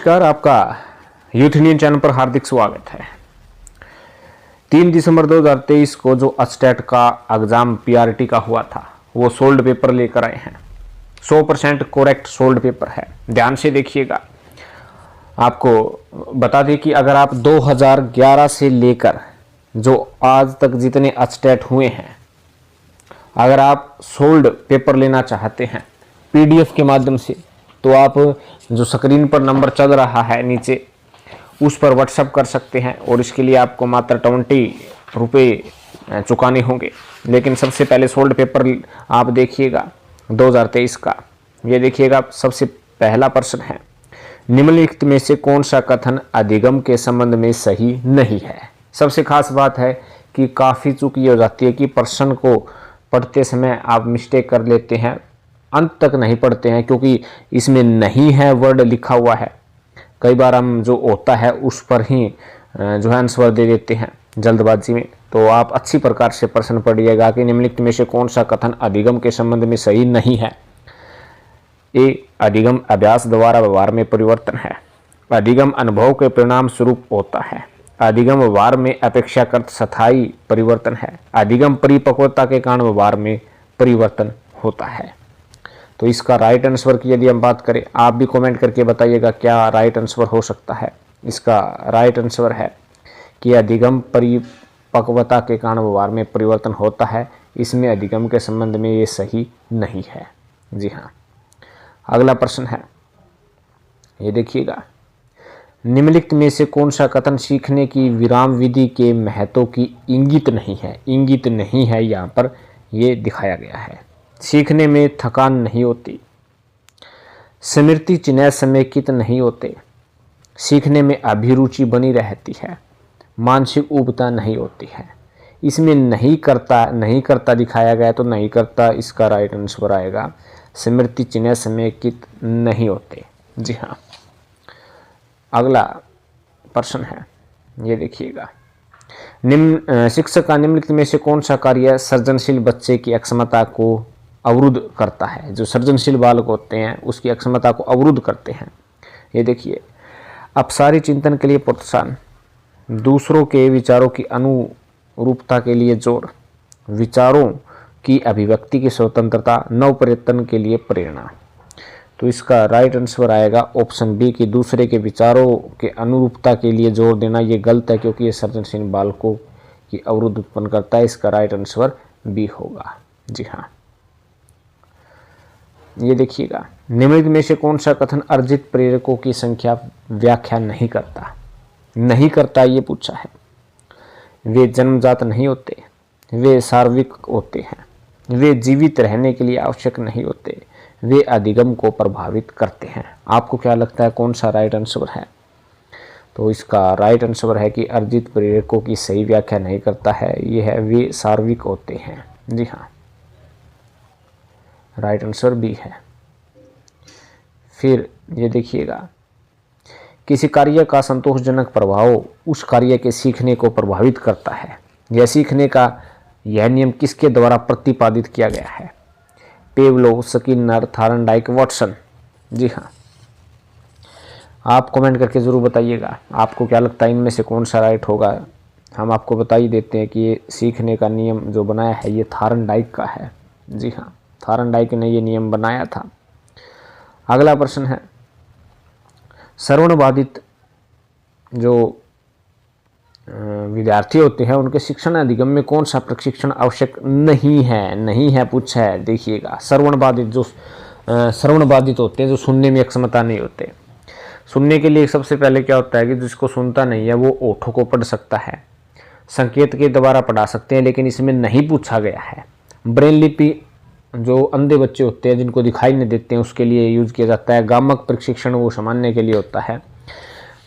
नमस्कार, आपका youth Indian channel पर हार्दिक स्वागत है। 3 दिसंबर 2023 को जो अचटेट का एग्ज़ाम पीआरटी का हुआ था वो सोल्ड पेपर लेकर आए हैं। 100% करेक्ट सोल्ड पेपर है। ध्यान से देखिएगा। आपको बता दें कि अगर आप 2011 से लेकर जो आज तक जितने अचटेट हुए हैं, अगर आप सोल्ड पेपर लेना चाहते हैं पीडीएफ के माध्यम से, तो आप जो स्क्रीन पर नंबर चल रहा है नीचे उस पर व्हाट्सएप कर सकते हैं और इसके लिए आपको मात्र 20 रुपये चुकाने होंगे। लेकिन सबसे पहले सोल्ड पेपर आप देखिएगा 2023 का। ये देखिएगा, सबसे पहला प्रश्न है, निम्नलिखित में से कौन सा कथन अधिगम के संबंध में सही नहीं है। सबसे खास बात है कि काफ़ी चूक ये हो जाती है कि प्रश्न को पढ़ते समय आप मिस्टेक कर लेते हैं, अंत तक नहीं पढ़ते हैं क्योंकि इसमें नहीं है वर्ड लिखा हुआ है। कई बार हम जो होता है उस पर ही जो है आंसर दे देते हैं जल्दबाजी में। तो आप अच्छी प्रकार से प्रश्न पढ़िएगा कि निम्नलिखित में से कौन सा कथन अधिगम के संबंध में सही नहीं है। ए, अधिगम अभ्यास द्वारा व्यवहार में परिवर्तन है। अधिगम अनुभव के परिणाम स्वरूप होता है। अधिगम व्यवहार में अपेक्षाकृत स्थायी परिवर्तन है। अधिगम परिपक्वता के कारण व्यवहार में परिवर्तन होता है। तो इसका राइट आंसर की यदि हम बात करें, आप भी कमेंट करके बताइएगा क्या राइट आंसर हो सकता है। इसका राइट आंसर है कि अधिगम परिपक्वता के कारण व्यवहार में परिवर्तन होता है। इसमें अधिगम के संबंध में ये सही नहीं है। जी हाँ। अगला प्रश्न है, ये देखिएगा, निम्नलिखित में से कौन सा कथन सीखने की विराम विधि के महत्व की इंगित नहीं है। इंगित नहीं है, यहाँ पर ये दिखाया गया है। सीखने में थकान नहीं होती, स्मृति चिन्ह समेकित नहीं होते, सीखने में अभिरुचि बनी रहती है, मानसिक उबता नहीं होती है। इसमें नहीं करता दिखाया गया, तो नहीं करता इसका राइट आंसर आएगा। स्मृति चिन्ह समेकित नहीं होते। जी हाँ। अगला प्रश्न है, ये देखिएगा, शिक्षक का निम्नलिखित में से कौन सा कार्य सृजनशील बच्चे की अक्षमता को अवरुद्ध करता है। जो सृजनशील बालक होते हैं उसकी अक्षमता को अवरुद्ध करते हैं। ये देखिए, अपसारी चिंतन के लिए प्रोत्साहन, दूसरों के विचारों की अनुरूपता के लिए जोर, विचारों की अभिव्यक्ति की स्वतंत्रता, नव प्रयत्न के लिए प्रेरणा। तो इसका राइट आंसर आएगा ऑप्शन बी की दूसरे के विचारों के अनुरूपता के लिए जोर देना। ये गलत है क्योंकि ये सृजनशील बालकों की अवरुद्ध उत्पन्न करता है। इसका राइट आंसर बी होगा। जी हाँ। ये देखिएगा, निम्नलिखित में से कौन सा कथन अर्जित प्रेरकों की संख्या व्याख्या नहीं करता ये पूछा है। वे जन्मजात नहीं होते, वे सार्वत्रिक होते हैं, वे जीवित रहने के लिए आवश्यक नहीं होते, वे अधिगम को प्रभावित करते हैं। आपको क्या लगता है कौन सा राइट आंसर है? तो इसका राइट आंसर है कि अर्जित प्रेरकों की सही व्याख्या नहीं करता है। ये है वे सार्वत्रिक होते हैं। जी हाँ, राइट आंसर बी है। फिर ये देखिएगा, किसी कार्य का संतोषजनक प्रभाव उस कार्य के सीखने को प्रभावित करता है। यह सीखने का यह नियम किसके द्वारा प्रतिपादित किया गया है? पेवलोव, स्किनर, थॉर्नडाइक, वाटसन। जी हाँ। आप कमेंट करके ज़रूर बताइएगा आपको क्या लगता है इनमें से कौन सा राइट होगा। हम आपको बता ही देते हैं कि ये सीखने का नियम जो बनाया है ये थॉर्नडाइक का है। जी हाँ, थॉर्नडाइक ने ये नियम बनाया था। अगला प्रश्न है, श्रवण बाधित जो विद्यार्थी होते हैं उनके शिक्षण अधिगम में कौन सा प्रशिक्षण आवश्यक नहीं है पूछा है। देखिएगा, श्रवण बाधित होते हैं जो सुनने में अक्षमता नहीं होते। सुनने के लिए सबसे पहले क्या होता है कि जिसको सुनता नहीं है वो ओठों को पढ़ सकता है, संकेत के द्वारा पढ़ा सकते हैं, लेकिन इसमें नहीं पूछा गया है। ब्रेन लिपि जो अंधे बच्चे होते हैं जिनको दिखाई नहीं देते हैं उसके लिए यूज किया जाता है। गामक प्रशिक्षण वो समझने के लिए होता है।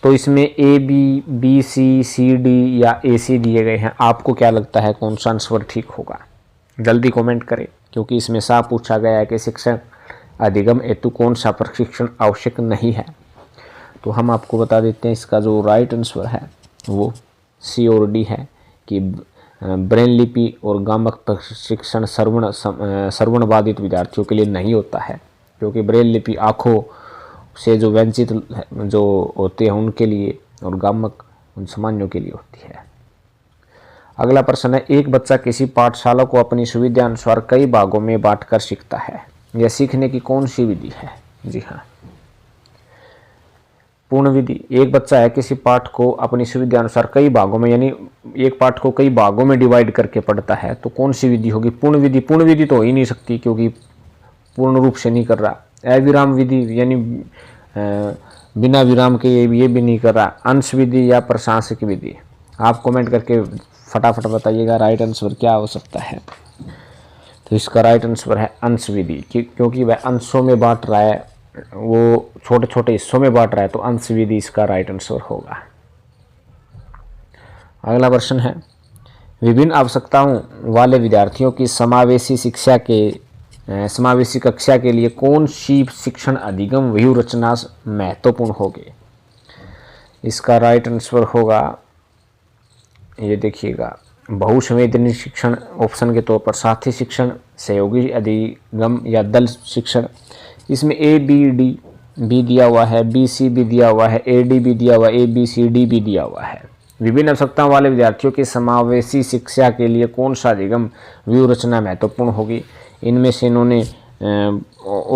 तो इसमें A B C C D या ए सी दिए गए हैं। आपको क्या लगता है कौन सा आंसर ठीक होगा? जल्दी कमेंट करें क्योंकि इसमें साफ पूछा गया है कि शिक्षण अधिगम हेतु कौन सा प्रशिक्षण आवश्यक नहीं है। तो हम आपको बता देते हैं इसका जो राइट आंसर है वो सी और डी है कि ब्रेन लिपि और गामक प्रशिक्षण श्रवण बाधित विद्यार्थियों के लिए नहीं होता है, क्योंकि ब्रेन लिपि आँखों से जो वंचित जो होते हैं उनके लिए, और गामक उन सामान्यों के लिए होती है। अगला प्रश्न है, एक बच्चा किसी पाठशाला को अपनी सुविधा अनुसार कई भागों में बांटकर सीखता है, यह सीखने की कौन सी विधि है? जी हाँ, पूर्ण विधि। एक बच्चा है किसी पाठ को अपनी सुविधा अनुसार कई भागों में, यानी एक पाठ को कई भागों में डिवाइड करके पढ़ता है, तो कौन सी विधि होगी? पूर्ण विधि। पूर्ण विधि तो हो ही नहीं सकती क्योंकि पूर्ण रूप से नहीं कर रहा। अविराम विधि यानी बिना विराम के ये भी नहीं कर रहा। अंश विधि या प्रशासक विधि? आप कमेंट करके फटाफट बताइएगा राइट आंसर क्या हो सकता है। तो इसका राइट आंसर है अंश विधि, क्योंकि वह अंशों में बांट रहा है, वो छोटे छोटे हिस्सों में बांट रहा है, तो अंश विधि इसका राइट आंसर होगा। अगला प्रश्न है, विभिन्न आवश्यकताओं वाले विद्यार्थियों की समावेशी कक्षा के लिए कौन सी शिक्षण अधिगम व्यूह रचना महत्वपूर्ण होगी? इसका राइट आंसर होगा, ये देखिएगा, बहुसंवेदनीय शिक्षण ऑप्शन के तौर पर, साथी शिक्षण, सहयोगी अधिगम या दल शिक्षण। इसमें ABD भी दिया हुआ है, BC भी दिया हुआ है, AD भी दिया हुआ है, ABCD भी दिया हुआ है। विभिन्न आवश्यकताओं वाले विद्यार्थियों की समावेशी शिक्षा के लिए कौन सा अधिगम व्यूह रचना महत्वपूर्ण होगी? इनमें से इन्होंने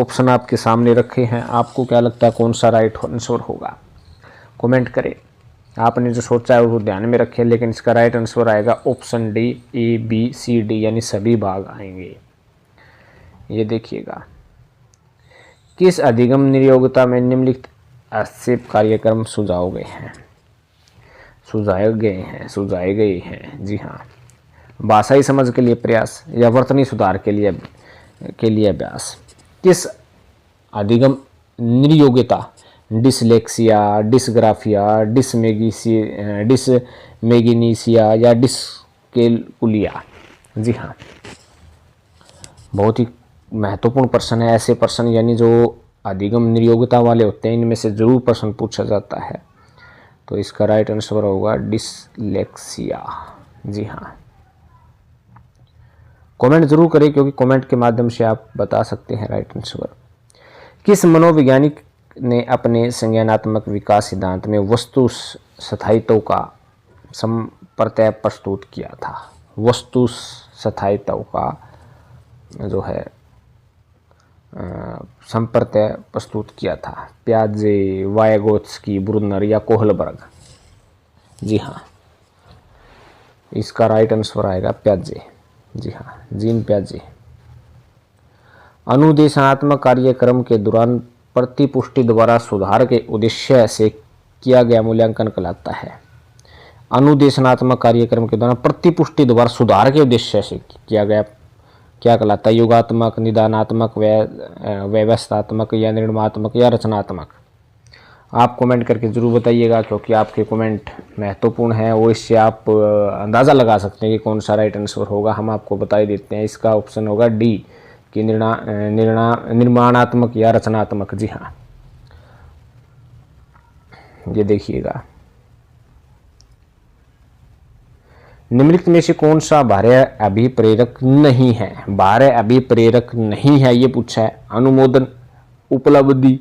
ऑप्शन आपके सामने रखे हैं। आपको क्या लगता है कौन सा राइट आंसर होगा? कमेंट करें। आपने जो सोचा है वो ध्यान में रखें, लेकिन इसका राइट आंसर आएगा ऑप्शन डी, ABCD यानी सभी भाग आएंगे। ये देखिएगा, किस अधिगम नियोगिता में निम्नलिखित आक्षेप कार्यक्रम सुझाए गए हैं? जी हाँ, भाषाई समझ के लिए प्रयास या वर्तनी सुधार के लिए अभ्यास। किस अधिगम नियोगिता? डिसलेक्सिया, डिसग्राफिया, डिसमेगिनीसिया या डिस्कैलकुलिया? जी हाँ, बहुत ही महत्वपूर्ण प्रश्न है। ऐसे प्रश्न यानी जो अधिगम नियोगिता वाले होते हैं, इनमें से जरूर प्रश्न पूछा जाता है। तो इसका राइट आंसर होगा डिसलेक्सिया। जी हाँ, कमेंट जरूर करें, क्योंकि कमेंट के माध्यम से आप बता सकते हैं राइट आंसर। किस मनोवैज्ञानिक ने अपने संज्ञानात्मक विकास सिद्धांत में वस्तु स्थायित्व का संप्रत्यय प्रस्तुत किया था? वस्तु स्थायित्व का जो है संप्रत्यय प्रस्तुत किया था? प्याजे, वायगोत्स्की, ब्रुनर या कोहलबर्ग? जी हाँ, इसका राइट आंसर आएगा प्याजे। जी हाँ, जीन प्याजे। अनुदेशात्मक कार्यक्रम के दौरान प्रतिपुष्टि द्वारा सुधार के उद्देश्य से किया गया मूल्यांकन कहलाता है? अनुदेशनात्मक कार्यक्रम के दौरान प्रतिपुष्टि द्वारा सुधार के उद्देश्य से किया गया क्या कहलाता है? योगात्मक, निदानात्मक, व्यवस्थात्मक या निर्माणात्मक या रचनात्मक? आप कमेंट करके जरूर बताइएगा, क्योंकि आपके कमेंट महत्वपूर्ण है और इससे आप अंदाज़ा लगा सकते हैं कि कौन सा राइट आंसर होगा। हम आपको बता ही देते हैं, इसका ऑप्शन होगा डी कि निर्माणात्मक या रचनात्मक। जी हाँ, ये देखिएगा, निम्नलिखित में से कौन सा बाह्य अभिप्रेरक नहीं है? बाह्य अभिप्रेरक नहीं है ये पूछा है। अनुमोदन, उपलब्धि,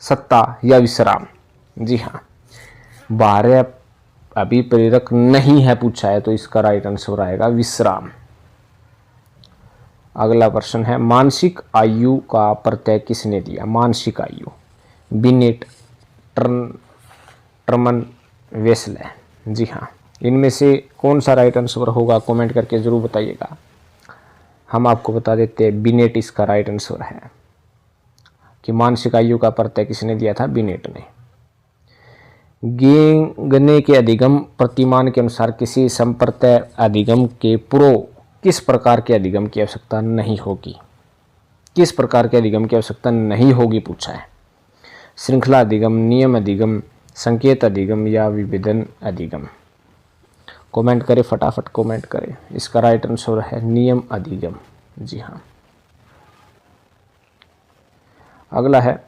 सत्ता या विश्राम? जी हाँ, बाह्य अभिप्रेरक नहीं है पूछा है, तो इसका राइट आंसर आएगा विश्राम। अगला प्रश्न है, मानसिक आयु का प्रत्यय किसने दिया? मानसिक आयु, बिनेट, टर्मन, वेस्ले? जी हाँ, इनमें से कौन सा राइट आंसर होगा? कमेंट करके जरूर बताइएगा। हम आपको बता देते हैं बिनेट इसका राइट आंसर है, कि मानसिक आयु का प्रत्यय किसने दिया था? बिनेट ने। गेंगने के अधिगम प्रतिमान के अनुसार किसी संप्रत्यय अधिगम के पूर्व किस प्रकार के अधिगम की आवश्यकता नहीं होगी? किस प्रकार के अधिगम की आवश्यकता नहीं होगी पूछा है? श्रृंखला अधिगम, नियम अधिगम, संकेत अधिगम या विभेदन अधिगम? कमेंट करें, फटाफट कमेंट करें। इसका राइट आंसर है नियम अधिगम। जी हाँ। अगला है,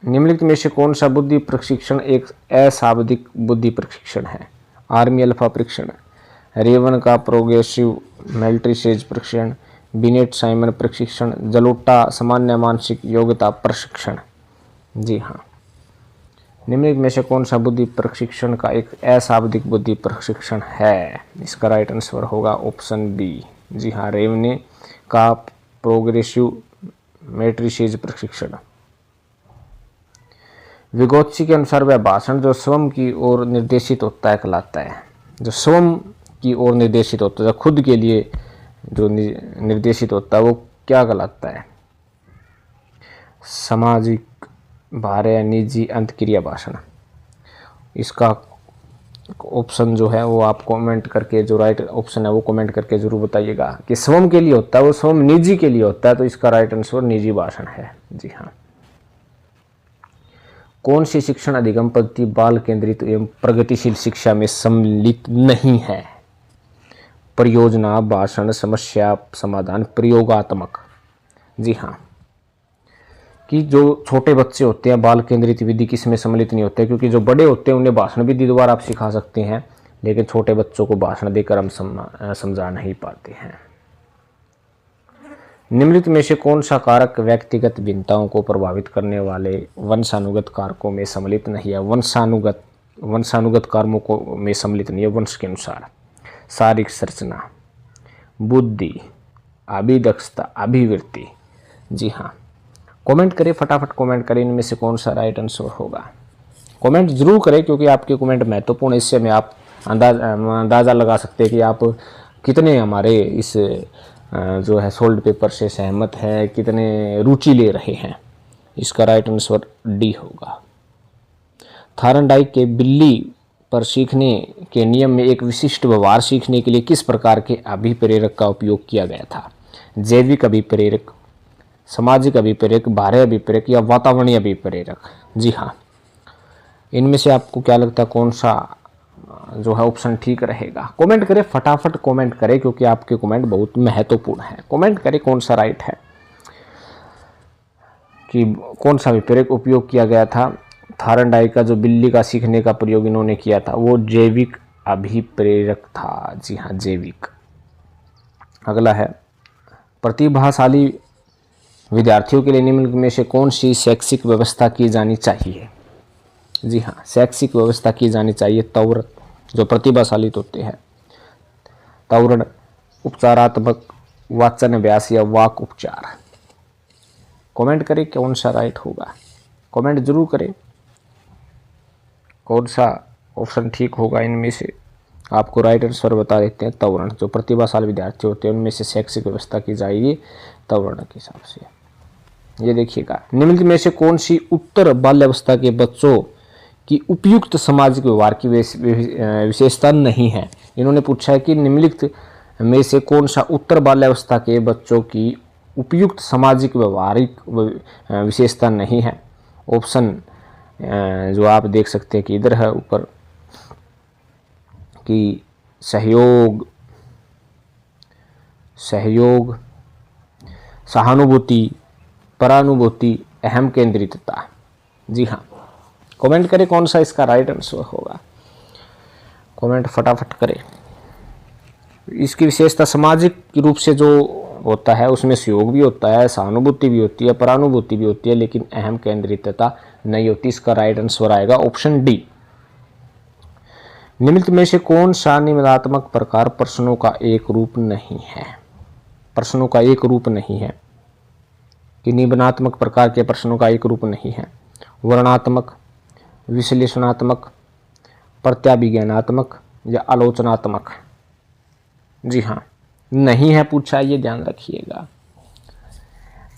निम्नलिखित में से कौन सा बुद्धि प्रशिक्षण एक अशाब्दिक बुद्धि प्रशिक्षण है? आर्मी अल्फा प्रशिक्षण, रेवन का प्रोग्रेसिव मैट्रिसेज प्रशिक्षण, बिनेट साइमन प्रशिक्षण, जलोटा सामान्य मानसिक योग्यता प्रशिक्षण? जी हाँ। निम्नलिखित में से कौन सा बुद्धि प्रशिक्षण का एक अशाब्दिक बुद्धि प्रशिक्षण है? इसका राइट आंसर होगा ऑप्शन बी। जी हाँ, रेवने का प्रोग्रेसिव मैट्रिसेज प्रशिक्षण। विगोत्सी के अनुसार वह भाषण जो स्वयं की ओर निर्देशित होता है कहलाता है। जो स्वयं की ओर निर्देशित होता है, खुद के लिए जो निर्देशित होता है, वो क्या कहलाता है? सामाजिक, बाह्य, निजी, अंतःक्रिया भाषण। इसका ऑप्शन जो है वो आप कमेंट करके, जो राइट ऑप्शन है वो कमेंट करके जरूर बताइएगा कि स्वयं के लिए होता है, वो स्वयं निजी के लिए होता है, तो इसका राइट आंसर निजी भाषण है। जी हाँ। कौन सी शिक्षण अधिगम पद्धति बाल केंद्रित एवं प्रगतिशील शिक्षा में सम्मिलित नहीं है? परियोजना, भाषण, समस्या समाधान, प्रयोगात्मक। जी हाँ, कि जो छोटे बच्चे होते हैं बाल केंद्रित विधि किसमें सम्मिलित नहीं होते, क्योंकि जो बड़े होते हैं उन्हें भाषण विधि द्वारा आप सिखा सकते हैं, लेकिन छोटे बच्चों को भाषण देकर हम समझा नहीं पाते हैं। निम्नलिखित में से कौन सा कारक व्यक्तिगत भिन्नताओं को प्रभावित करने वाले वंशानुगत कारकों में सम्मिलित नहीं है? वंशानुगत कारकों में सम्मिलित नहीं है वंश के अनुसार। शारीरिक संरचना, बुद्धि, अभिदक्षता, अभिवृत्ति। जी हाँ, कमेंट करें, फटाफट कमेंट करें, इनमें से कौन सा राइट आंसर होगा। कमेंट जरूर करें, क्योंकि आपके कमेंट महत्वपूर्ण है। इससे में आप अंदाज़ा लगा सकते हैं कि आप कितने हमारे इस जो है सोल्ड पेपर से सहमत है, कितने रुचि ले रहे हैं। इसका राइट आंसर डी होगा। थार्नडाइक के बिल्ली पर सीखने के नियम में एक विशिष्ट व्यवहार सीखने के लिए किस प्रकार के अभिप्रेरक का उपयोग किया गया था? जैविक अभिप्रेरक, सामाजिक अभिप्रेरक, बाह्य अभिप्रेरक या वातावरणीय अभिप्रेरक। जी हाँ, इनमें से आपको क्या लगता है कौन सा जो है ऑप्शन ठीक रहेगा? कमेंट करें, फटाफट कमेंट करें, क्योंकि आपके कमेंट बहुत महत्वपूर्ण है। कमेंट करें कौन सा राइट है, कि कौन सा अभिप्रेरक उपयोग किया गया था। थार्नडाइक का जो बिल्ली का सीखने का प्रयोग इन्होंने किया था वो जैविक अभिप्रेरक था। जी हाँ, जैविक। अगला है, प्रतिभाशाली विद्यार्थियों के लिए निम्नलिखित में से कौन सी शैक्षिक व्यवस्था की जानी चाहिए? जी हाँ, शैक्षिक व्यवस्था की जानी चाहिए त्वरण, जो प्रतिभाशाली होते हैं, त्वरण, उपचारात्मक, वाचन अभ्यास या वाक उपचार। कमेंट करें कौन सा राइट होगा, कमेंट जरूर करें कौन सा ऑप्शन ठीक होगा। इनमें से आपको राइट आंसर बता देते हैं त्वरण, जो प्रतिभाशाली विद्यार्थी होते हैं उनमें से शैक्षिक व्यवस्था की जाएगी त्वरण के हिसाब से। ये देखिएगा, निम्नलिखित में से कौन सी उत्तर बाल्यावस्था के बच्चों की उपयुक्त सामाजिक व्यवहार की विशेषता नहीं है? इन्होंने पूछा है कि निम्नलिखित में से कौन सा उत्तर बाल्यावस्था के बच्चों की उपयुक्त सामाजिक व्यवहारिक विशेषता नहीं है। ऑप्शन जो आप देख सकते हैं कि इधर है ऊपर, कि सहयोग, सहानुभूति, परानुभूति, अहम केंद्रितता। जी हाँ, कमेंट करें कौन सा इसका राइट आंसर होगा, कमेंट फटाफट करें। इसकी विशेषता सामाजिक रूप से जो होता है उसमें सहयोग भी होता है, सहानुभूति भी होती है, परानुभूति भी होती है, लेकिन अहम केंद्रितता नहीं होती। इसका राइट आंसर आएगा ऑप्शन डी। निम्नलिखित में से कौन सा निबंधात्मक प्रकार प्रश्नों का एक रूप नहीं है? प्रश्नों का एक रूप नहीं है, कि निबंधात्मक प्रकार के प्रश्नों का एक रूप नहीं है। वर्णनात्मक, विश्लेषणात्मक, प्रत्याभिज्ञानात्मक या आलोचनात्मक। जी हाँ, नहीं है पूछा, ये ध्यान रखिएगा।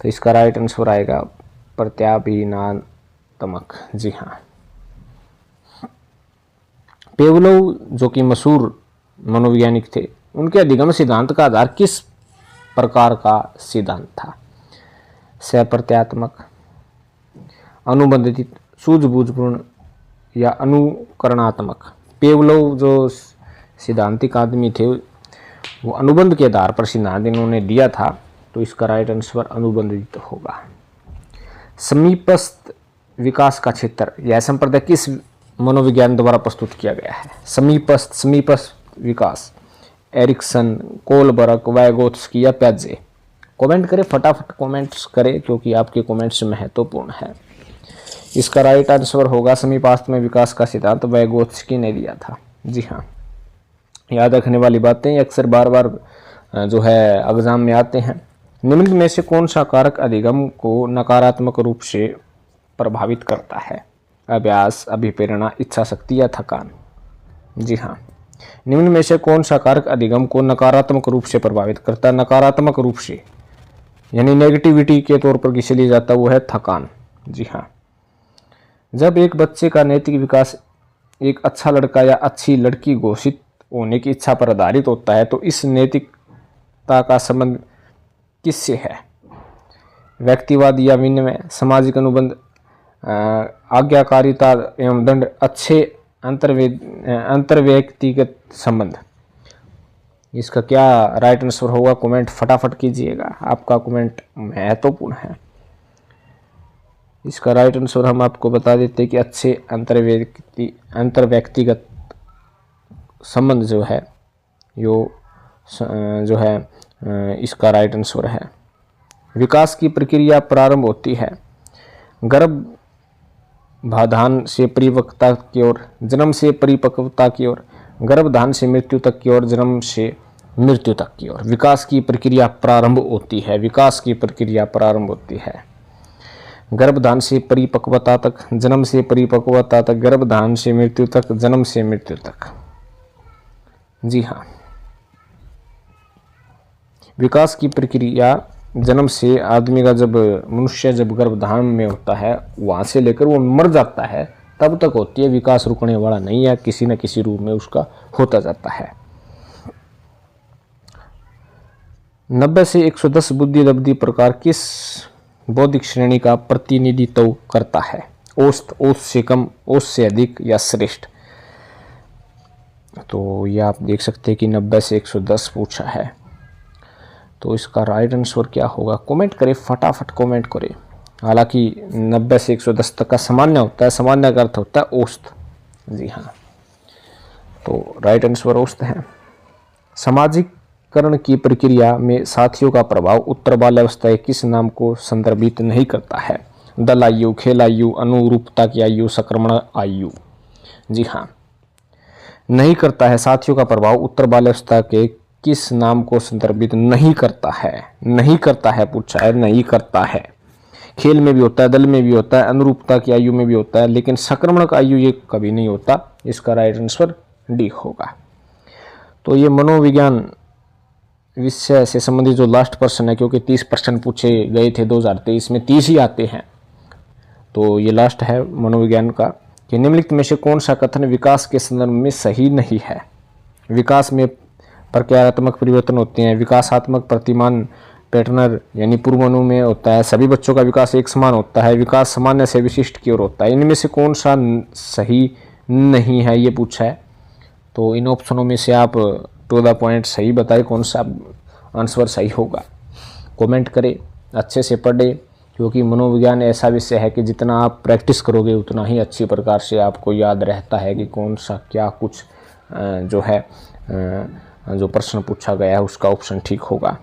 तो इसका राइट आंसर आएगा प्रत्याभिज्ञानात्मक। जी हाँ, पेवलोव जो कि मशहूर मनोवैज्ञानिक थे, उनके अधिगम सिद्धांत का आधार किस प्रकार का सिद्धांत था? सहप्रत्यात्मक, अनुबंधित, सूझबूझपूर्ण या अनुकरणात्मक। पेवलोव जो सिद्धांतिक आदमी थे वो अनुबंध के आधार पर सिद्धांत इन्होंने दिया था, तो इसका राइट आंसर अनुबंधित होगा। समीपस्थ विकास का क्षेत्र यह संप्रदाय किस मनोविज्ञान द्वारा प्रस्तुत किया गया है? समीपस्थ विकास, एरिक्सन, कोलबर्ग, वाइगोत्स्की या प्याजे। कमेंट करें, फटाफट कमेंट्स करें, क्योंकि आपके कमेंट्स महत्वपूर्ण है। इसका राइट आंसर होगा समीपास्त में विकास का सिद्धांत वैगोत्स्की ने दिया था। जी हाँ, याद रखने वाली बातें अक्सर बार बार जो है एग्जाम में आते हैं। निम्न में से कौन सा कारक अधिगम को नकारात्मक रूप से प्रभावित करता है? अभ्यास, अभिप्रेरणा, इच्छा शक्ति या थकान? जी हाँ, निम्न में से कौन सा कारक अधिगम को नकारात्मक रूप से प्रभावित करता है? नकारात्मक रूप से यानी नेगेटिविटी के तौर पर किसे लिया जाता है? वो है थकान। जी हाँ, जब एक बच्चे का नैतिक विकास एक अच्छा लड़का या अच्छी लड़की घोषित होने की इच्छा पर आधारित होता है तो इस नैतिकता का संबंध किससे है? व्यक्तिवाद या विनिमय, सामाजिक अनुबंध, आज्ञाकारिता एवं दंड, अच्छे अंतर्व्यक्तिगत संबंध? इसका क्या राइट आंसर होगा? कमेंट फटाफट कीजिएगा, आपका कमेंट महत्वपूर्ण है। इसका राइट आंसर हम आपको बता देते हैं कि अच्छे अंतर्व्यक्तिगत संबंध जो है इसका राइट आंसर है। विकास की प्रक्रिया प्रारंभ होती है गर्भाधान से परिपक्वता की ओर, जन्म से परिपक्वता की ओर, गर्भधान से मृत्यु तक की ओर, जन्म से मृत्यु तक की ओर विकास की प्रक्रिया प्रारंभ होती है। विकास की प्रक्रिया प्रारंभ होती है गर्भधान से परिपक्वता तक, जन्म से परिपक्वता तक, गर्भधान से मृत्यु तक, जन्म से मृत्यु तक। जी हाँ, विकास की प्रक्रिया जन्म से आदमी का जब मनुष्य जब गर्भधान में होता है वहां से लेकर वो मर जाता है तब तक होती है। विकास रुकने वाला नहीं है, किसी न किसी रूप में उसका होता जाता है। 90 से 110 बुद्धि प्रकार किस बौद्धिक श्रेणी का प्रतिनिधित्व करता है? औसत, औसत से कम, औसत से अधिक या श्रेष्ठ? तो ये आप देख सकते हैं कि 90 से 110 पूछा है। तो इसका राइट आंसर क्या होगा? कमेंट करें, फटाफट कमेंट करें। हालांकि 90 से 110 तक का सामान्य होता है, सामान्य का अर्थ होता है औसत। जी हाँ, तो राइट आंसर औसत है। सामाजिकरण की प्रक्रिया में साथियों का प्रभाव उत्तर बाल्यावस्था किस नाम को संदर्भित नहीं करता है? दल आयु, खेल आयु, अनुरूपता की आयु, संक्रमण आयु? जी हाँ, नहीं करता है। साथियों का प्रभाव उत्तर बाल्यावस्था के किस नाम को संदर्भित नहीं करता है? नहीं करता है पूछा है, नहीं करता है। खेल में भी होता है, दल में भी होता है, अनुरूपता की आयु में भी होता है, लेकिन संक्रमण का आयु ये कभी नहीं होता। इसका राइट आंसर डी होगा। तो ये मनोविज्ञान विषय से संबंधित जो लास्ट प्रश्न है, क्योंकि 30 प्रश्न पूछे गए थे 2023 में, 30 ही आते हैं, तो ये लास्ट है मनोविज्ञान का कि निम्नलिखित में से कौन सा कथन विकास के संदर्भ में सही नहीं है? विकास में प्रक्रियात्मक परिवर्तन होते हैं, विकासात्मक प्रतिमान पैटर्नर यानी पूर्वानु में होता है, सभी बच्चों का विकास एक समान होता है, विकास सामान्य से विशिष्ट की ओर होता है। इनमें से कौन सा सही नहीं है ये पूछा है। तो इन ऑप्शनों में से आप टू द पॉइंट सही बताएं कौन सा आंसर सही होगा। कमेंट करें, अच्छे से पढ़े, क्योंकि मनोविज्ञान ऐसा विषय है कि जितना आप प्रैक्टिस करोगे उतना ही अच्छी प्रकार से आपको याद रहता है कि कौन सा क्या कुछ जो है जो प्रश्न पूछा गया है उसका ऑप्शन ठीक होगा।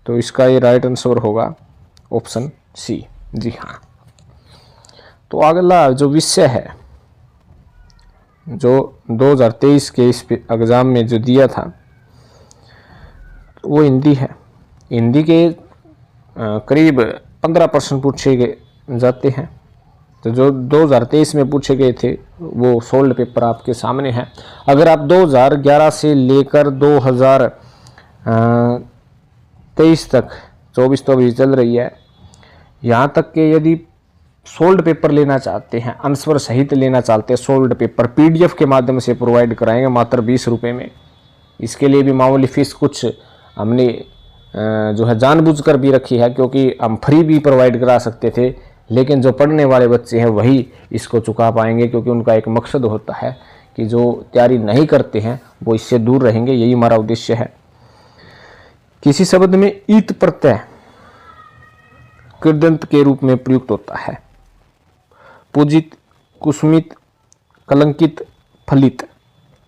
तो इसका ये राइट आंसर होगा ऑप्शन सी। जी हाँ, तो अगला जो विषय है जो 2023 के इस एग्ज़ाम में जो दिया था वो हिंदी है। हिंदी के करीब 15 प्रश्न पूछे गए जाते हैं। तो जो 2023 में पूछे गए थे वो सोल्ड पेपर आपके सामने है। अगर आप 2011 से लेकर 2023 तक, 24 तो अभी चल रही है, यहाँ तक के यदि सोल्ड पेपर लेना चाहते हैं, आंसर सहित लेना चाहते हैं, सोल्ड पेपर PDF के माध्यम से प्रोवाइड कराएंगे मात्र 20 रुपये में। इसके लिए भी मामूली फीस कुछ हमने जो है जानबूझकर भी रखी है, क्योंकि हम फ्री भी प्रोवाइड करा सकते थे, लेकिन जो पढ़ने वाले बच्चे हैं वही इसको चुका पाएंगे, क्योंकि उनका एक मकसद होता है कि जो तैयारी नहीं करते हैं वो इससे दूर रहेंगे। यही हमारा उद्देश्य है। किसी शब्द में ईत प्रत्यय कृदंत के रूप में प्रयुक्त होता है। पूजित, कुसुमित, कलंकित, फलित,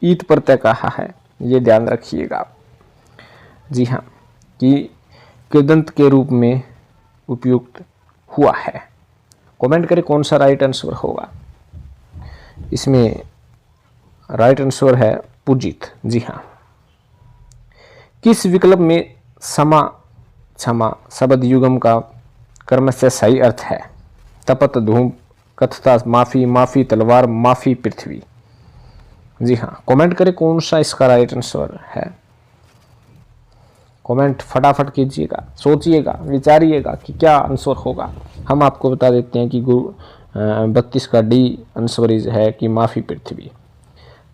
ईत प्रत्यय कहा है, ये ध्यान रखिएगा। जी हाँ, कि कृदंत के रूप में उपयुक्त हुआ है। कमेंट करें कौन सा राइट आंसर होगा। इसमें राइट आंसर है पूजित। जी हाँ। किस विकल्प में समा क्षमा शब्द युगम का कर्म से सही अर्थ है? तपत धूप, कथता माफी, माफी तलवार, माफी पृथ्वी। जी हाँ, कमेंट करें कौन सा इसका राइट आंसर है। कमेंट फटाफट कीजिएगा, सोचिएगा, विचारिएगा कि क्या आंसर होगा। हम आपको बता देते हैं कि 32 का डी आंसर है कि माफी पृथ्वी।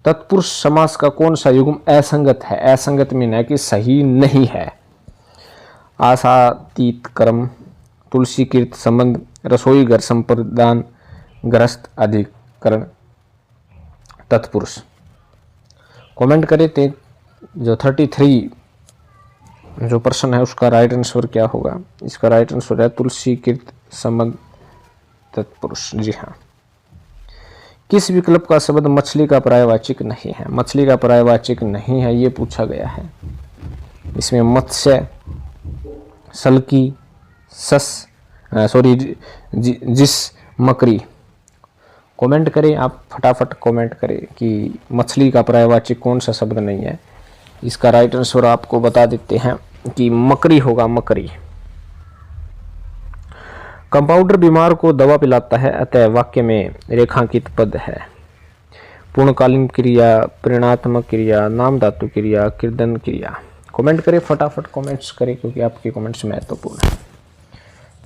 तत्पुरुष समास का कौन सा युग्म असंगत है? असंगत मीन है कि सही नहीं है। आशातीत कर्म, तुलसी कीर्त संबंध, रसोई घर संप्रदान, गृहस्थ अधिकरण, तत्पुरुष। कमेंट करें ते जो 33 जो प्रश्न है उसका राइट आंसर क्या होगा। इसका राइट आंसर है तुलसी कीर्त संबंध, तत्पुरुष। जी हाँ। किस विकल्प का शब्द मछली का पर्यायवाचक नहीं है? मछली का पर्यायवाचक नहीं है ये पूछा गया है। इसमें मत्स्य, सल्की, जिस, मकरी। कमेंट करें आप, फटाफट कमेंट करें कि मछली का पर्यायवाचक कौन सा शब्द नहीं है। इसका राइट आंसर आपको बता देते हैं कि मकरी होगा, मकरी। कंपाउंडर बीमार को दवा पिलाता है, अतः वाक्य में रेखांकित पद है। पूर्णकालीन क्रिया, परिणात्मक क्रिया, नाम धातु क्रिया, कीर्तन क्रिया। कमेंट करें, फटाफट कमेंट्स करें क्योंकि आपके कमेंट्स महत्वपूर्ण है।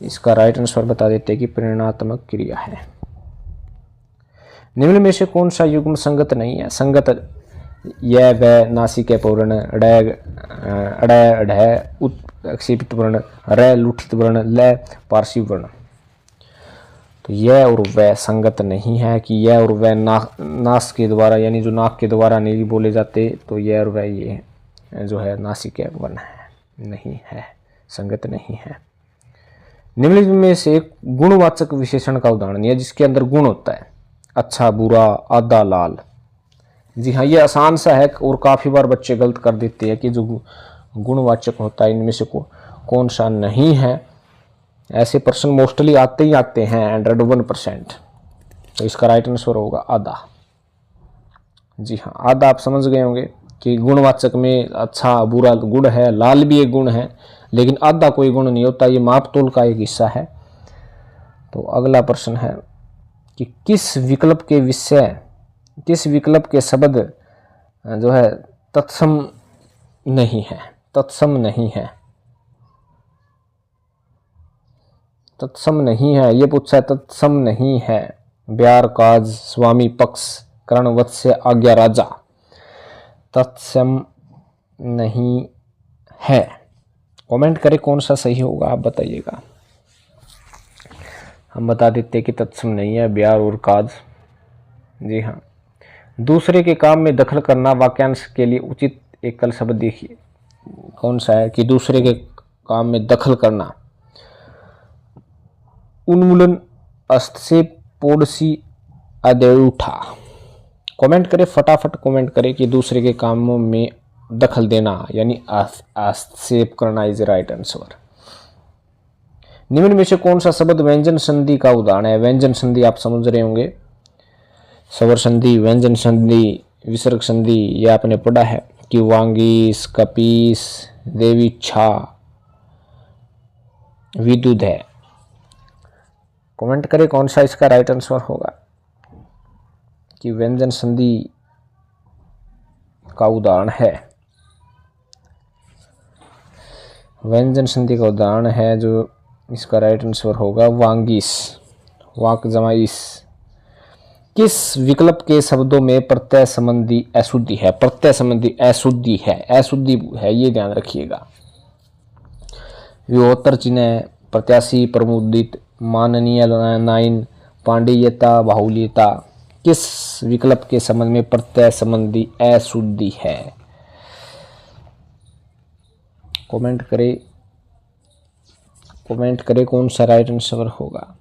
इसका राइट आंसर बता देते हैं कि परिणात्मक क्रिया है। निम्न में से कौन सा युग्म संगत नहीं है? संगत य, व, नासिक पूर्ण, अड़, ढ, उत्क्षेपित वर्ण, र लुठित वर्ण, ल पार्श्वी वर्ण। तो यह और वह संगत नहीं है कि यह और वह नास के द्वारा यानी जो नाक के द्वारा नहीं बोले जाते, तो यह और वह ये जो है नासिक वर्ण है, नहीं है, संगत नहीं है। निम्नलिखित में से एक गुणवाचक विशेषण का उदाहरण है जिसके अंदर गुण होता है। अच्छा, बुरा, आधा, लाल। जी हाँ, ये आसान सा है और काफ़ी बार बच्चे गलत कर देते हैं कि जो गुणवाचक होता है इनमें से कौन सा नहीं है। ऐसे प्रश्न मोस्टली आते ही आते हैं 101%। तो इसका राइट आंसर होगा आधा। जी हाँ, आधा आप समझ गए होंगे कि गुणवाचक में अच्छा, बुरा गुण है, लाल भी एक गुण है, लेकिन आधा कोई गुण नहीं होता। ये मापतोल का एक हिस्सा है। तो अगला प्रश्न है कि किस विकल्प के शब्द जो है तत्सम नहीं है? तत्सम नहीं है, तत्सम नहीं है ये पूछा है। तत्सम नहीं है। ब्यार, काज, स्वामी, पक्ष, कर्ण, वत्स्य, आज्ञा, राजा। तत्सम नहीं है। कमेंट करें कौन सा सही होगा, आप बताइएगा। हम बता देते हैं कि तत्सम नहीं है ब्यार और काज। जी हाँ। दूसरे के काम में दखल करना वाक्यांश के लिए उचित एकल शब्द देखिए कौन सा है कि दूसरे के काम में दखल करना। उन्मूलन, हस्तक्षेप, पोड़सी, अदेउठा। कमेंट करें, फटाफट कमेंट करें कि दूसरे के कामों में दखल देना यानी हस्तक्षेप करना इज राइट आंसर। निम्न में से कौन सा शब्द व्यंजन संधि का उदाहरण है? व्यंजन संधि आप समझ रहे होंगे, स्वर संधि, व्यंजन संधि, विसर्ग संधि, यह आपने पढ़ा है कि वांगीस, कपीस, देवीच्छा, विद्युत है। कमेंट करें कौन सा इसका राइट आंसर होगा कि व्यंजन संधि का उदाहरण है। व्यंजन संधि का उदाहरण है जो इसका राइट आंसर होगा वांगीस, वाक जमा इस। किस विकल्प के शब्दों में प्रत्यय संबंधी अशुद्धि है? प्रत्यय संबंधी अशुद्धि है, अशुद्धि है, ये ध्यान रखिएगा। व्योत्तर चिन्ह, प्रत्याशी, प्रमुदित, माननीय, नाइन, पांडियता, बाहुल्यता। किस विकल्प के संबंध में प्रत्यय संबंधी अशुद्धि है? कमेंट करें कौन सा राइट आंसर होगा।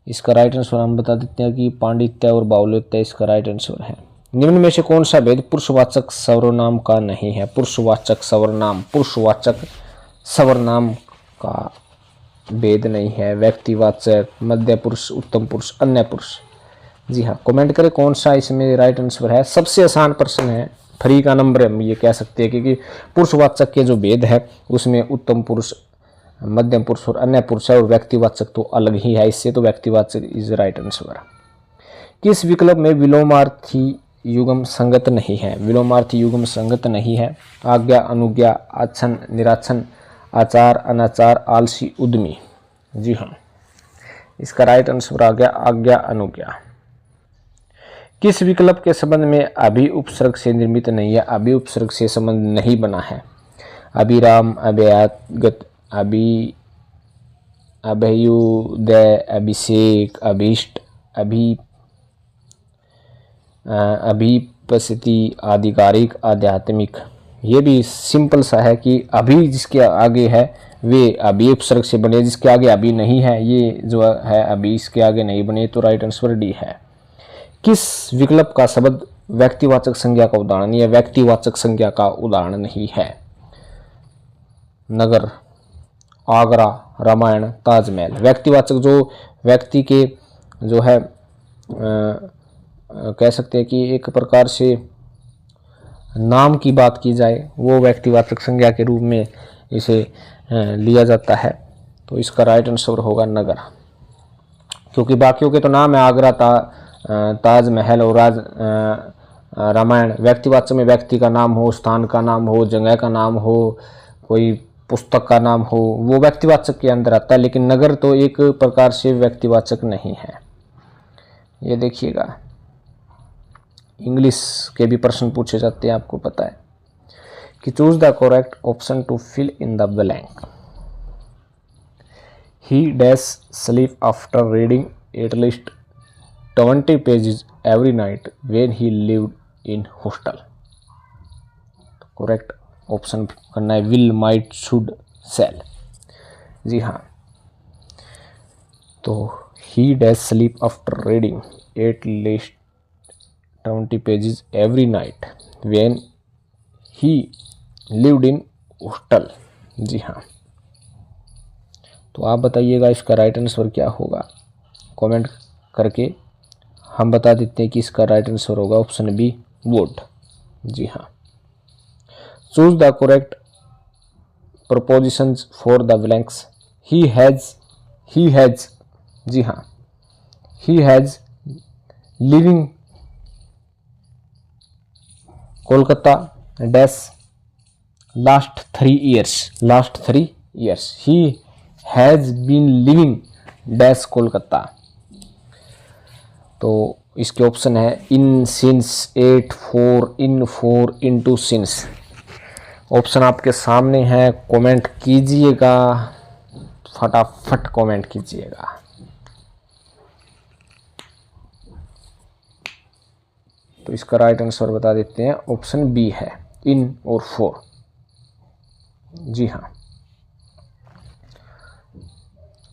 इसका राइट आंसर हम बता देते हैं कि पांडित्य और बाहुल्यता इसका राइट आंसर है। निम्न में से कौन सा भेद पुरुषवाचक सर्वनाम का नहीं है? पुरुषवाचक सर्वनाम का भेद नहीं है। व्यक्तिवाचक, मध्य पुरुष, उत्तम पुरुष, अन्य पुरुष। जी हाँ, कमेंट करें कौन सा इसमें राइट आंसर है। सबसे आसान प्रश्न है, फ्री का नंबर हम ये कह सकते हैं, क्योंकि पुरुषवाचक के जो भेद है उसमें उत्तम पुरुष, मध्यम पुरुष और अन्य पुरुष है, और व्यक्तिवाचक तो अलग ही है इससे, तो व्यक्तिवाचक इज राइट आंसर। किस विकल्प में विलोमार्थी युग्म संगत नहीं है? विलोमार्थी युग्म संगत नहीं है। आज्ञा, अनुज्ञा, आच्छन, निराच्छन, आचार, अनाचार, आलसी, उद्यमी। जी हाँ, इसका राइट आंसर आ गया आज्ञा, अनुज्ञा। किस विकल्प के संबंध में अभी उपसर्ग से निर्मित नहीं है? अभी उपसर्ग से संबंध नहीं बना है। अभिराम, अभ्यागत, अभ्युदय, अभिषेक, अभीष्ट, अभिपस्थिति, आधिकारिक, आध्यात्मिक। ये भी सिंपल सा है कि अभी जिसके आगे है वे अभी उपसर्ग से बने, जिसके आगे अभी नहीं है ये जो है अभी इसके आगे नहीं बने, तो राइट आंसर डी है। किस विकल्प का शब्द व्यक्तिवाचक संज्ञा का उदाहरण या व्यक्तिवाचक संज्ञा का उदाहरण नहीं है? नगर, आगरा, रामायण, ताजमहल। व्यक्तिवाचक जो व्यक्ति के जो है कह सकते हैं कि एक प्रकार से नाम की बात की जाए, वो व्यक्तिवाचक संज्ञा के रूप में इसे लिया जाता है, तो इसका राइट आंसर होगा नगर। क्योंकि बाकियों के तो नाम है, आगरा, ताजमहल और रामायण। व्यक्तिवाचक में व्यक्ति का नाम हो, स्थान का नाम हो, जगह का नाम हो, कोई पुस्तक का नाम हो, वो व्यक्तिवाचक के अंदर आता है। लेकिन नगर तो एक प्रकार से व्यक्तिवाचक नहीं है। ये देखिएगा, इंग्लिश के भी प्रश्न पूछे जाते हैं, आपको पता है कि choose the correct option to fill in the blank. He dash sleep after reading at least 20 pages every night when he lived in hostel. Correct option करना है विल, माइट, शुड, सेल। जी हाँ, तो he dash sleep after reading at least 20 pages every night when he lived in hostel. जी हाँ, तो आप बताइएगा इसका राइट आंसर क्या होगा कमेंट करके। हम बता देते हैं कि इसका राइट आंसर होगा ऑप्शन बी, वुड। जी हाँ, choose the correct prepositions for the blanks. He has, जी हाँ, he has living Kolkata dash last 3 years। He has been living dash Kolkata. तो इसके ऑप्शन है in since 8, 4, in 4, into since. Option आपके सामने है, कमेंट कीजिएगा, फटाफट कमेंट कीजिएगा। तो इसका राइट आंसर बता देते हैं, ऑप्शन बी है, इन और 4। जी हाँ,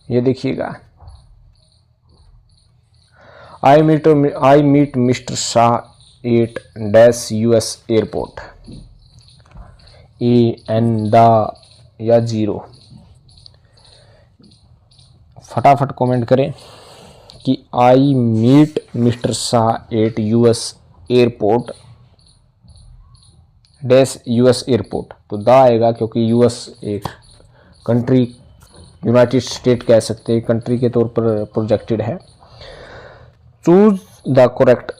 ये देखिएगा, I meet mister Shah at dash US airport. A, an, the या 0। फटाफट कमेंट करें कि I meet mister Shah at US airport dash US airport. तो द आएगा क्योंकि US एक कंट्री, यूनाइटेड स्टेट कह सकते हैं, कंट्री के तौर पर प्रोजेक्टेड है। Choose the correct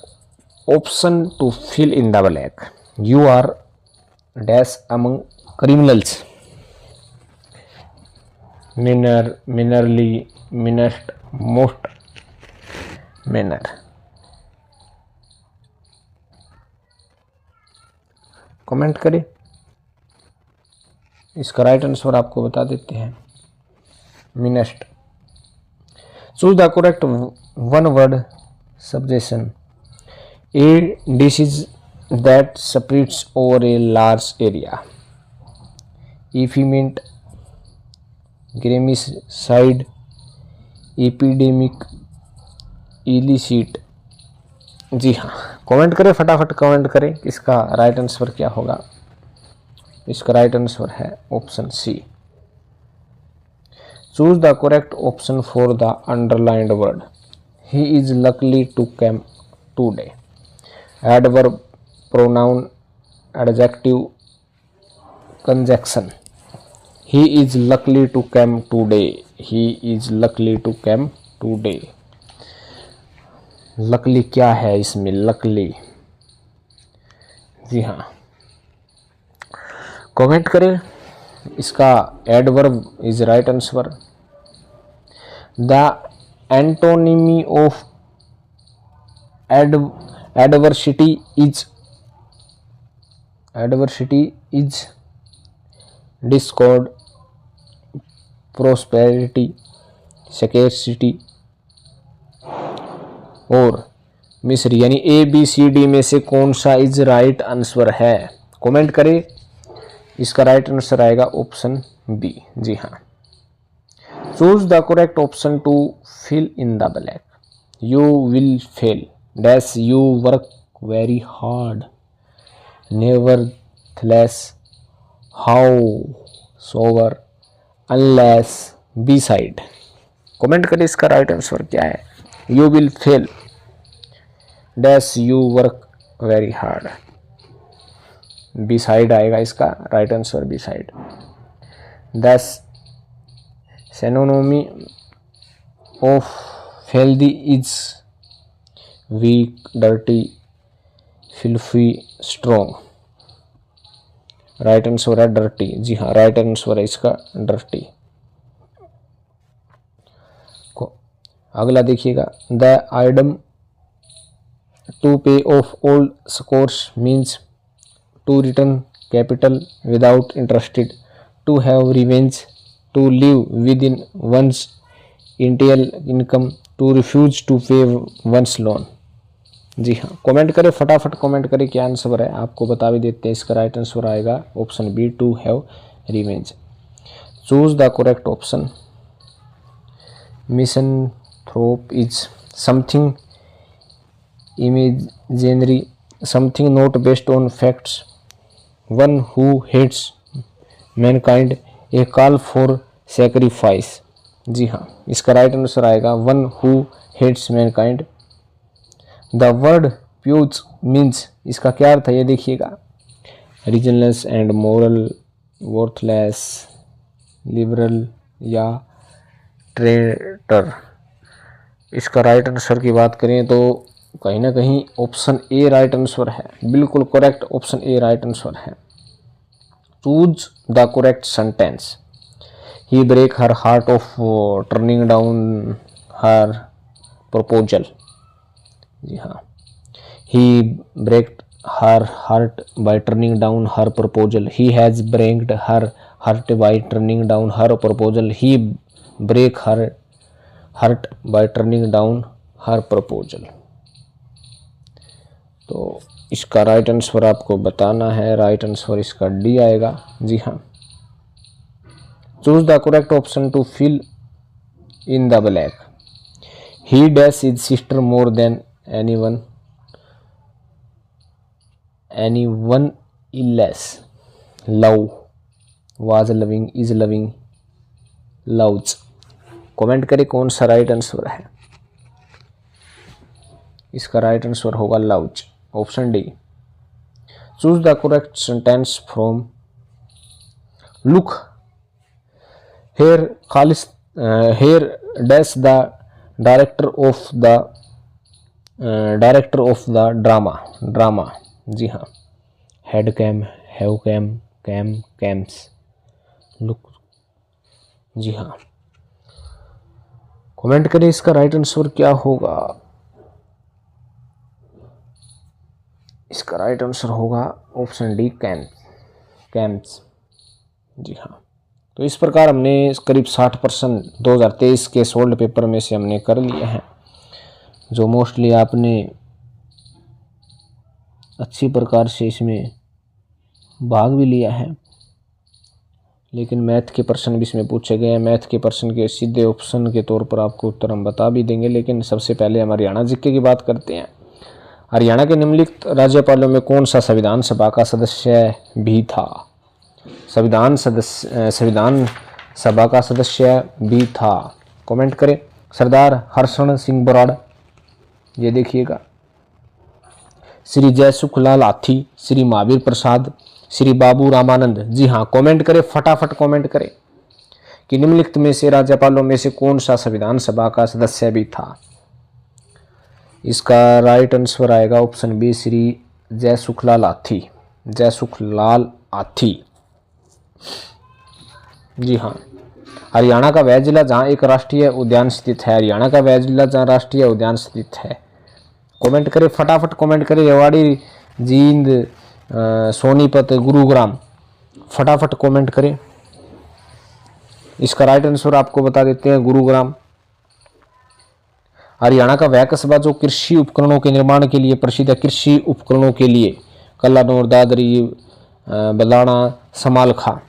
option to fill in the blank. You are dash among criminals. Meanly, meanest, most, meaner. Comment करें, इसका राइट आंसर आपको बता देते हैं, meanest. Choose the correct one word substitution. A disease that spreads over a large area. Effeminate, germicide, epidemic, illicit. जी हाँ, comment करें, फटाफट कमेंट करें इसका राइट आंसर क्या होगा। इसका राइट आंसर है option C. Choose the correct option for the underlined word. He is luckily to come today. Adverb, pronoun, adjective, conjunction. He is luckily to come today. He is luckily to come today. Luckily क्या है इसमें? Luckily, जी हाँ, comment करें। इसका adverb is right answer. The antonymy of adversity is discord, prosperity, scarcity और misery. यानी A B C D में से कौन सा इज राइट आंसर है? कमेंट करें। इसका राइट आंसर आएगा ऑप्शन बी। जी हाँ। Choose the correct option to fill in the blank. You will fail dash you work very hard, nevertheless, however, unless, beside. Comment करें इसका right answer क्या है। You will fail dash you work very hard, beside आएगा इसका right answer, beside. This synonym of healthy is week, dirty, filthy, strong. Right answer है dirty. जी हाँ, right answer है इसका डर्टी। अगला देखिएगा। The idiom to pay off old scores means to return capital without interested, to have revenge, to live within one's initial income, to refuse to pay one's loan. जी हाँ, comment करें, फटाफट comment करें क्या answer है। आपको बता भी देते हैं। इसका राइट आंसर आएगा option B, to have revenge. Choose the correct option. Misanthrope is something imaginary, something not based on facts, one who hates mankind, a call for sacrifice। जी हाँ, इसका राइट आंसर आएगा one who hates mankind। the word pure means, इसका क्या अर्थ है ये देखिएगा। reasonless and moral, worthless, liberal या traitor। इसका राइट आंसर की बात करें तो कहीं ना कहीं ऑप्शन ए राइट आंसर है। बिल्कुल correct option A right answer है। Choose the correct sentence. He break her heart of turning down her proposal. जी हाँ, he break her heart by turning down her proposal. He has breaked her heart by turning down her proposal. He break her heart by turning down her proposal. तो इसका right answer आपको बताना है। Right answer इसका D आएगा। जी हाँ। Choose the correct option to fill in the blank. He dash is sister more than anyone else, love, was loving, is loving, loves. Comment करें कौन सा राइट आंसर है। इसका राइट आंसर होगा loves, option D. Choose the correct sentence from look here खालिस here dash the director of the drama. जी हाँ, had came, have came, came, cames, look. जी हाँ, कमेंट करें इसका राइट आंसर क्या होगा। इसका राइट आंसर होगा ऑप्शन डी, कैम्प्स। जी हाँ। तो इस प्रकार हमने करीब 60% 2023 के सोल्ड पेपर में से हमने कर लिए हैं, जो मोस्टली आपने अच्छी प्रकार से इसमें भाग भी लिया है। लेकिन मैथ के प्रश्न भी इसमें पूछे गए हैं। मैथ के प्रश्न के सीधे ऑप्शन के तौर पर आपको उत्तर हम बता भी देंगे, लेकिन सबसे पहले हम हरियाणा जीके की बात करते हैं। हरियाणा के निम्नलिखित राज्यपालों में कौन सा संविधान सभा का सदस्य भी था? संविधान सभा का सदस्य भी था? कमेंट करें। सरदार हर्षण सिंह बराड़, ये देखिएगा, श्री जयसुखलाल आथी, श्री महावीर प्रसाद, श्री बाबू रामानंद। जी हाँ, कमेंट करें, फटाफट कमेंट करें कि निम्नलिखित में से राज्यपालों में से कौन सा संविधान सभा का सदस्य भी था? इसका राइट आंसर आएगा ऑप्शन बी, श्री जयसुखलाल आथी। जयसुखलाल आथी। जी हाँ, हरियाणा का वह जिला जहाँ एक राष्ट्रीय उद्यान स्थित है। हरियाणा का वह जिला जहाँ राष्ट्रीय उद्यान स्थित है। कमेंट करें, फटाफट कमेंट करें। रेवाड़ी, जींद, सोनीपत, गुरुग्राम, फटाफट कमेंट करें। इसका राइट आंसर आपको बता देते हैं, गुरुग्राम। हरियाणा का वह कस्बा जो कृषि उपकरणों के निर्माण के लिए प्रसिद्ध है। कृषि उपकरणों के लिए कल्लानौर, दादरी, बलाना, समालखा।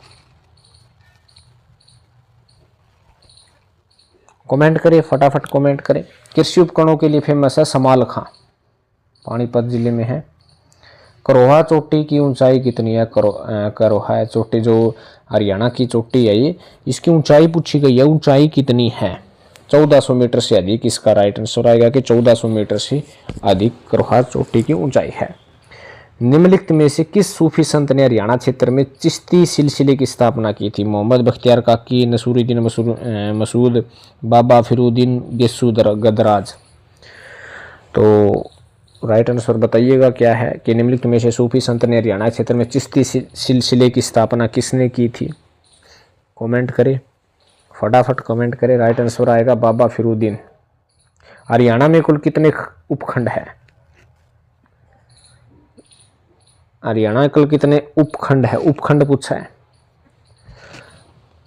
कमेंट करें, फटाफट कमेंट करें। कृषि उपकरणों के लिए फेमस है समालखा, पानीपत जिले में है। करोहा चोटी की ऊंचाई कितनी है? करोहा चोटी जो हरियाणा की चोटी है, ये इसकी ऊंचाई पूछी गई है, ऊंचाई कितनी है? 1400 मीटर से अधिक। इसका राइट आंसर आएगा कि 1400 मीटर से अधिक करोहा चोटी की ऊंचाई है। निम्नलिखित में से किस सूफी संत ने हरियाणा क्षेत्र में चिश्ती सिलसिले की स्थापना की थी? मोहम्मद बख्तियार काकी, नसूरुद्दीन मसूद, बाबा फिरुद्दीन गेसू गदराज। तो राइट आंसर बताइएगा क्या है कि निम्नलिखित में से सूफी संत ने हरियाणा क्षेत्र में चिश्ती सिलसिले की स्थापना किसने की थी? कमेंट करें, फटाफट कमेंट करें। राइट आंसर आएगा बाबा फिरुद्दीन। हरियाणा में कुल कितने उपखंड है? हरियाणा कुल कितने उपखंड है? उपखंड पूछा है।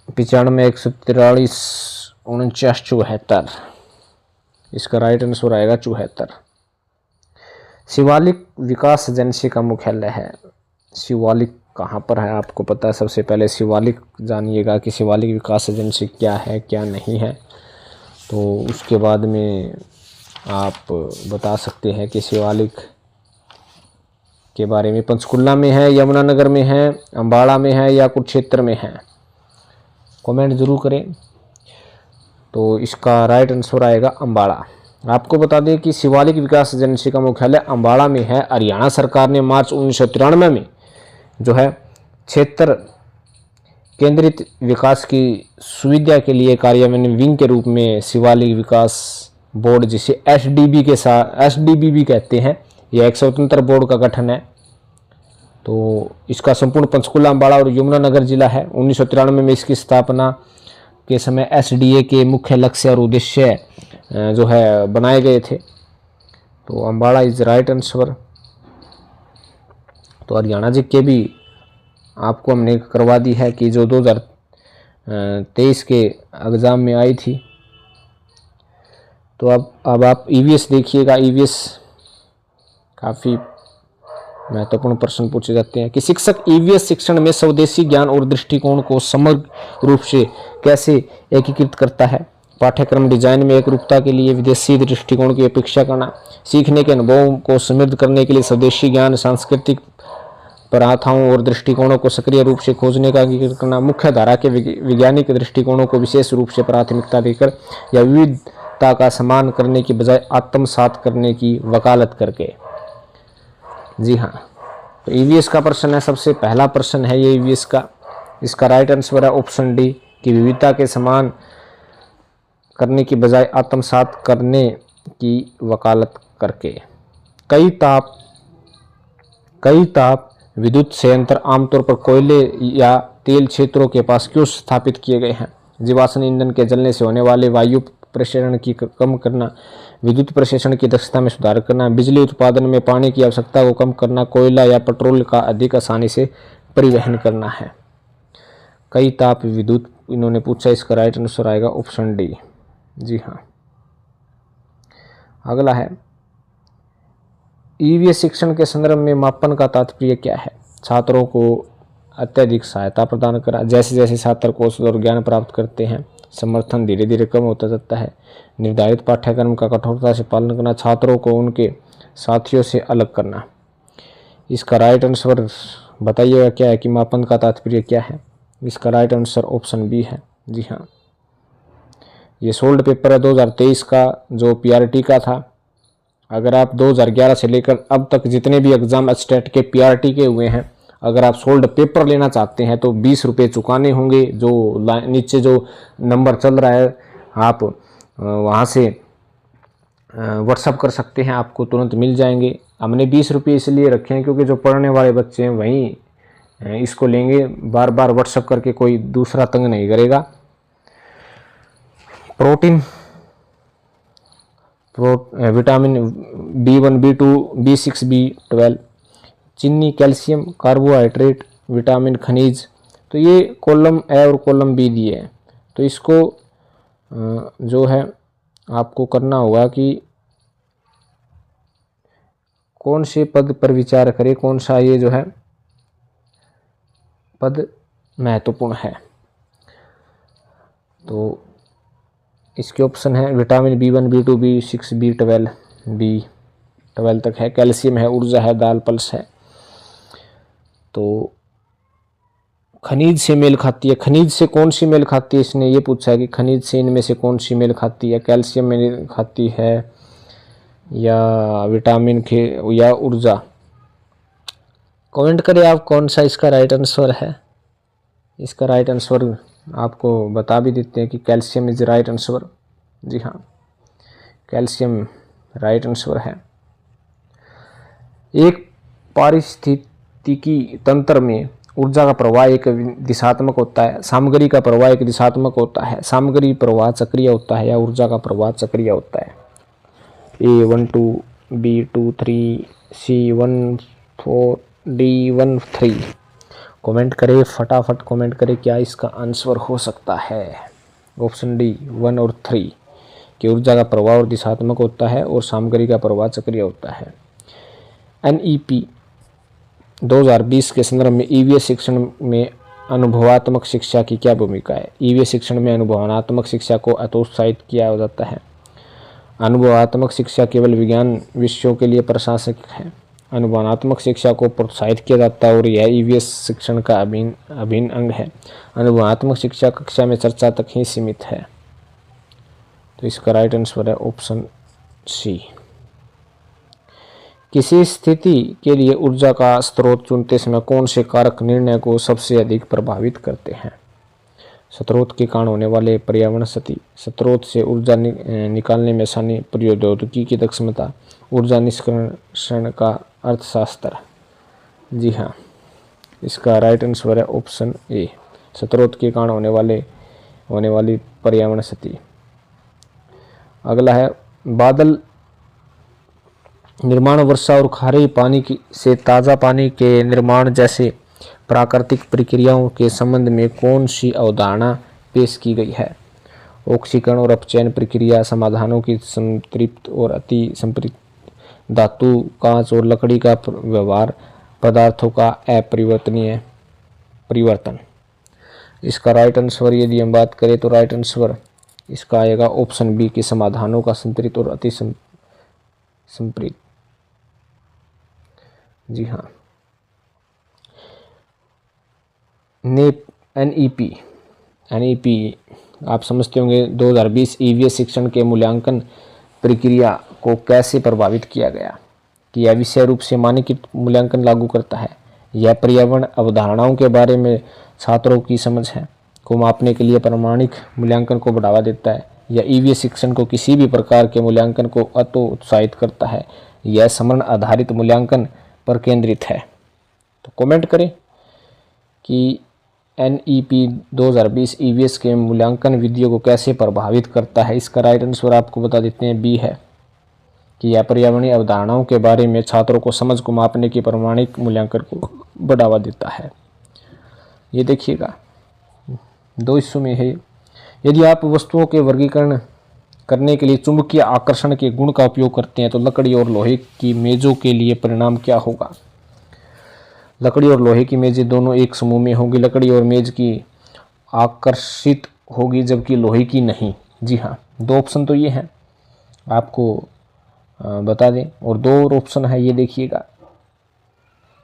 95, 143, 49, 74। इसका राइट आंसर आएगा 74। शिवालिक विकास एजेंसी का मुख्यालय है। शिवालिक कहाँ पर है आपको पता है? सबसे पहले शिवालिक जानिएगा कि शिवालिक विकास एजेंसी क्या है, क्या नहीं है। तो उसके बाद में आप बता सकते हैं कि शिवालिक के बारे में पंचकुला में है, यमुनानगर में है, अम्बाड़ा में है या कुरुक्षेत्र में है। कमेंट जरूर करें। तो इसका राइट आंसर आएगा अम्बाड़ा। आपको बता दें कि शिवालिक विकास एजेंसी का मुख्यालय अम्बाड़ा में है। हरियाणा सरकार ने मार्च 1993 में जो है क्षेत्र केंद्रित विकास की सुविधा के लिए कार्यान्वयन विंग के रूप में शिवालिक विकास बोर्ड, जिसे एसडीबी के साथ एसडीबी भी कहते हैं, यह एक स्वतंत्र बोर्ड का गठन है। तो इसका संपूर्ण पंचकुला, अम्बाड़ा और यमुनानगर जिला है। 1993 में इसकी स्थापना के समय एसडीए के मुख्य लक्ष्य और उद्देश्य जो है बनाए गए थे। तो अम्बाड़ा इज राइट आंसर। तो हरियाणा जी के भी आपको हमने करवा दी है कि जो 2023 के एग्ज़ाम में आई थी। तो अब आप ईवीएस देखिएगा। ईवीएस काफ़ी महत्वपूर्ण प्रश्न पूछे जाते हैं कि शिक्षक ईवीएस शिक्षण में स्वदेशी ज्ञान और दृष्टिकोण को समग्र रूप से कैसे एकीकृत करता है? पाठ्यक्रम डिजाइन में एक रूपता के लिए विदेशी दृष्टिकोण की अपेक्षा करना, सीखने के अनुभवों को समृद्ध करने के लिए स्वदेशी ज्ञान, सांस्कृतिक प्रथाओं और दृष्टिकोणों को सक्रिय रूप से खोजने का एकीकृत करना, मुख्य धारा के वैज्ञानिक दृष्टिकोणों को विशेष रूप से प्राथमिकता देकर या विविधता का सम्मान करने की बजाय आत्मसात करने की वकालत करके। जी हाँ, तो ईवीएस का प्रश्न है, सबसे पहला प्रश्न है ये ईवीएस का। इसका राइट आंसर है ऑप्शन डी कि विविधता के सम्मान करने की बजाय आत्मसात करने की वकालत करके। कई ताप विद्युत संयंत्र आमतौर पर कोयले या तेल क्षेत्रों के पास क्यों स्थापित किए गए हैं? जीवाश्म ईंधन के जलने से होने वाले वायु प्रक्षेपण की कम करना, विद्युत प्रशोषण की दक्षता में सुधार करना, बिजली उत्पादन में पानी की आवश्यकता को कम करना, कोयला या पेट्रोल का अधिक आसानी से परिवहन करना है। कई ताप विद्युत इन्होंने पूछा। इसका राइट आंसर आएगा ऑप्शन डी। जी हाँ। अगला है ईवीएस शिक्षण के संदर्भ में मापन का तात्पर्य क्या है? छात्रों को अत्यधिक सहायता प्रदान करा। जैसे जैसे छात्र कौशल और ज्ञान प्राप्त करते हैं, समर्थन धीरे धीरे कम होता जाता है। निर्धारित पाठ्यक्रम का कठोरता से पालन करना, छात्रों को उनके साथियों से अलग करना। इसका राइट आंसर बताइएगा क्या है कि मापन का तात्पर्य क्या है? इसका राइट आंसर ऑप्शन बी है। जी हाँ, ये सोल्ड पेपर है 2023 का जो पीआरटी का था। अगर आप 2011 से लेकर अब तक जितने भी एग्जाम एचटेट के पीआरटी के हुए हैं, अगर आप सोल्ड पेपर लेना चाहते हैं तो 20 रुपये चुकाने होंगे। जो नीचे जो नंबर चल रहा है आप वहाँ से व्हाट्सअप कर सकते हैं, आपको तुरंत मिल जाएंगे। हमने 20 रुपये इसलिए रखे हैं क्योंकि जो पढ़ने वाले बच्चे हैं वहीं इसको लेंगे, बार बार व्हाट्सअप करके कोई दूसरा तंग नहीं करेगा। Protein, vitamin B1, B2, B6, B12, चीनी, कैल्शियम, कार्बोहाइड्रेट, विटामिन, खनिज, तो ये कॉलम ए और कॉलम बी दिए हैं। तो इसको जो है आपको करना होगा कि कौन से पद पर विचार करें, कौन सा ये जो है पद महत्वपूर्ण है। तो इसके ऑप्शन है vitamin B1, B2, B6, B12, B12 तक है, कैल्शियम है, ऊर्जा है, दाल, पल्स है। तो खनिज से मेल खाती है, खनिज से कौन सी मेल खाती है, इसने ये पूछा है कि खनिज से इनमें से कौन सी मेल खाती है, कैल्शियम मेल खाती है या विटामिन के या ऊर्जा। कमेंट करें आप कौन सा इसका राइट आंसर है। इसका राइट आंसर आपको बता भी देते हैं कि कैल्शियम इज राइट आंसर। जी हाँ, कैल्शियम राइट आंसर है। एक पारिस्थितिकी तंत्र में ऊर्जा का प्रवाह एक दिशात्मक होता है, सामग्री का प्रवाह एक दिशात्मक होता है, सामग्री प्रवाह चक्रीय होता है या ऊर्जा का प्रवाह चक्रीय होता है। A1 2 B2 3 C1 4 D1 3। Comment करें, फटाफट कमेंट करें क्या इसका आंसर हो सकता है। ऑप्शन डी 1 और 3 कि ऊर्जा का प्रवाह और दिशात्मक होता है और सामग्री का प्रवाह चक्रीय होता है। NEP 2020 के संदर्भ में EVS शिक्षण में अनुभवात्मक शिक्षा की क्या भूमिका है। EVS शिक्षण में अनुभवात्मक शिक्षा को हतोत्साहित किया जाता है। अनुभवात्मक शिक्षा केवल विज्ञान विषयों के लिए प्रशासक है। अनुभवात्मक शिक्षा को प्रोत्साहित किया जाता है और यह EVS शिक्षण का अभिन्न अंग है। अनुभवात्मक शिक्षा कक्षा में चर्चा तक ही सीमित है। तो इसका राइट आंसर है ऑप्शन सी। किसी स्थिति के लिए ऊर्जा का स्रोत चुनते समय कौन से कारक निर्णय को सबसे अधिक प्रभावित करते हैं। स्रोत के कारण होने वाले पर्यावरण क्षति, स्रोत से ऊर्जा निकालने में आसानी, प्रौद्योगिकी की दक्षता, ऊर्जा निष्कर्षण का अर्थशास्त्र। जी हाँ, इसका राइट आंसर है ऑप्शन ए, स्रोत के कारण होने वाली पर्यावरण क्षति। अगला है बादल निर्माण, वर्षा और खारे पानी से ताज़ा पानी के निर्माण जैसे प्राकृतिक प्रक्रियाओं के संबंध में कौन सी अवधारणा पेश की गई है। ऑक्सीकरण और अपचयन प्रक्रिया, समाधानों की संतृप्त और अति संतृप्त, धातु, कांच और लकड़ी का व्यवहार, पदार्थों का अपरिवर्तनीय परिवर्तन। इसका राइट आंसर यदि हम बात करें तो राइट आंसर इसका आएगा ऑप्शन बी के समाधानों का संतृप्त और अति संतृप्त। जी हाँ, NEP आप समझते होंगे 2020 EVS शिक्षण के मूल्यांकन प्रक्रिया को कैसे प्रभावित किया गया कि यह विषय रूप से मानकीकृत मूल्यांकन लागू करता है। यह पर्यावरण अवधारणाओं के बारे में छात्रों की समझ है को मापने के लिए प्रमाणिक मूल्यांकन को बढ़ावा देता है। यह EVS शिक्षण को किसी भी प्रकार के मूल्यांकन को उत्साहित करता है। यह समरण आधारित मूल्यांकन पर केंद्रित है। तो कमेंट करें कि NEP 2020 EVS के मूल्यांकन विधियों को कैसे प्रभावित करता है। इसका राइट आंसर आपको बता देते हैं बी है कि यह पर्यावरणीय अवधारणाओं के बारे में छात्रों को समझ को मापने के प्रमाणिक मूल्यांकन को बढ़ावा देता है। ये देखिएगा 2 हिस्सों में है। यदि आप वस्तुओं के वर्गीकरण करने के लिए चुंबकीय आकर्षण के गुण का उपयोग करते हैं तो लकड़ी और लोहे की मेजों के लिए परिणाम क्या होगा। लकड़ी और लोहे की मेजें दोनों एक समूह में होंगी। लकड़ी और मेज की आकर्षित होगी जबकि लोहे की नहीं। जी हाँ, 2 ऑप्शन तो ये हैं, आपको बता दें। और 2 और ऑप्शन है, ये देखिएगा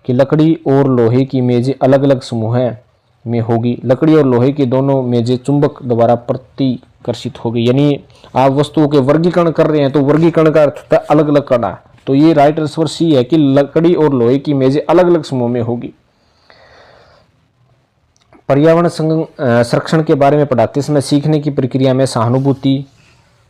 कि लकड़ी और लोहे की मेजें अलग अलग समूह हैं में होगी। लकड़ी और लोहे की दोनों मेजें चुंबक द्वारा प्रतिकर्षित होगी। यानी आप वस्तुओं के वर्गीकरण कर रहे हैं तो वर्गीकरण का अर्थ होता है अलग अलग करना। तो ये राइट आंसर सी है कि लकड़ी और लोहे की मेजें अलग अलग समूह में होगी। पर्यावरण संरक्षण के बारे में पढ़ाते समय सीखने की प्रक्रिया में सहानुभूति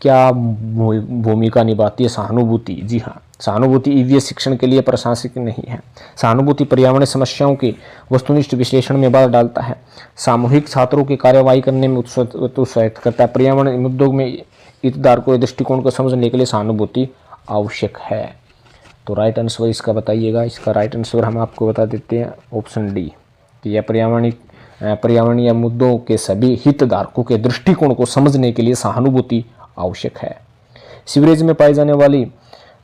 क्या भूमिका निभाती है? सहानुभूति, जी हाँ, सहानुभूति ईवीएस शिक्षण के लिए प्रासंगिक नहीं है। सहानुभूति पर्यावरण समस्याओं के वस्तुनिष्ठ विश्लेषण में बाधा डालता है। सामूहिक छात्रों की कार्यवाही करने में उत्साहित करता है। पर्यावरण मुद्दों में हितधारकों के दृष्टिकोण को समझने के लिए सहानुभूति आवश्यक है। तो राइट आंसर इसका बताइएगा। इसका राइट आंसर हम आपको बता देते हैं ऑप्शन डी कि यह पर्यावरणीय मुद्दों के सभी हितधारकों के दृष्टिकोण को समझने के लिए सहानुभूति आवश्यक है। सीवरेज में पाई जाने वाली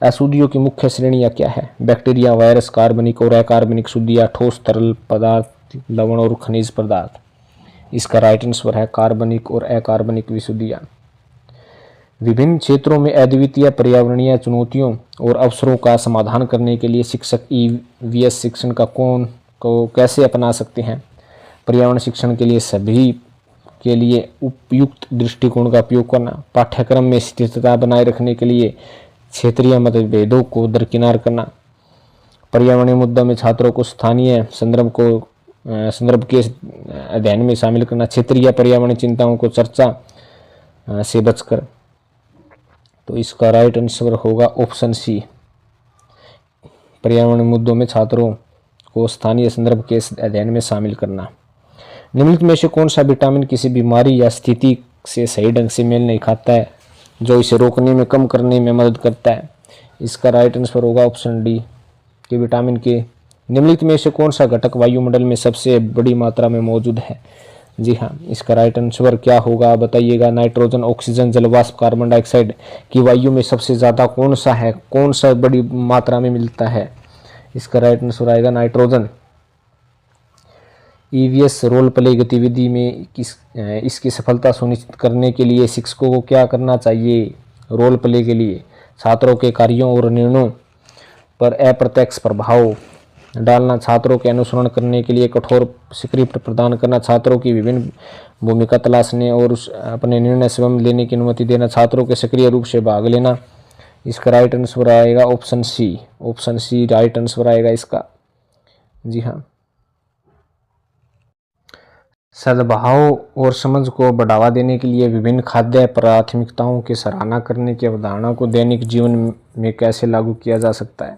अशुद्धियों की मुख्य श्रेणियां क्या है? बैक्टीरिया, वायरस, कार्बनिक और अकार्बनिक शुद्धियां, ठोस तरल पदार्थ, लवण और खनिज पदार्थ। इसका राइट आंसर है कार्बनिक और अकार्बनिक विशुद्धियां। विभिन्न क्षेत्रों में अद्वितीय पर्यावरणीय चुनौतियों और अवसरों का समाधान करने के लिए शिक्षक ईवीएस शिक्षण को कैसे अपना सकते हैं? पर्यावरण शिक्षण के लिए सभी के लिए उपयुक्त दृष्टिकोण का उपयोग करना, पाठ्यक्रम में स्थिरता बनाए रखने के लिए क्षेत्रीय मतभेदों को दरकिनार करना, पर्यावरणीय मुद्दों में छात्रों को स्थानीय संदर्भ के अध्ययन में शामिल करना, क्षेत्रीय पर्यावरण चिंताओं को चर्चा से बचकर। तो इसका राइट आंसर होगा ऑप्शन सी, पर्यावरण मुद्दों में छात्रों को स्थानीय संदर्भ के अध्ययन में शामिल करना। निम्नलिखित में से कौन सा विटामिन किसी बीमारी या स्थिति से सही ढंग से मेल नहीं खाता है जो इसे रोकने में कम करने में मदद करता है? इसका राइट आंसर होगा ऑप्शन डी कि विटामिन के। निम्नलिखित में से कौन सा घटक वायुमंडल में सबसे बड़ी मात्रा में मौजूद है? जी हाँ, इसका राइट आंसर क्या होगा बताइएगा। नाइट्रोजन, ऑक्सीजन, जलवाष्प, कार्बन डाइऑक्साइड की वायु में सबसे ज़्यादा कौन सा है, कौन सा बड़ी मात्रा में मिलता है? इसका राइट आंसर आएगा नाइट्रोजन। ईवीएस रोल प्ले गतिविधि में इसकी सफलता सुनिश्चित करने के लिए शिक्षकों को क्या करना चाहिए? रोल प्ले के लिए छात्रों के कार्यों और निर्णयों पर अप्रत्यक्ष प्रभाव डालना, छात्रों के अनुसरण करने के लिए कठोर स्क्रिप्ट प्रदान करना, छात्रों की विभिन्न भूमिका तलाशने और अपने निर्णय स्वयं लेने की अनुमति देना, छात्रों के सक्रिय रूप से भाग लेना। इसका राइट आंसर आएगा option C. Option C right answer आएगा इसका। जी हाँ, सद्भाव और समझ को बढ़ावा देने के लिए विभिन्न खाद्य प्राथमिकताओं की सराहना करने की अवधारणा को दैनिक जीवन में कैसे लागू किया जा सकता है?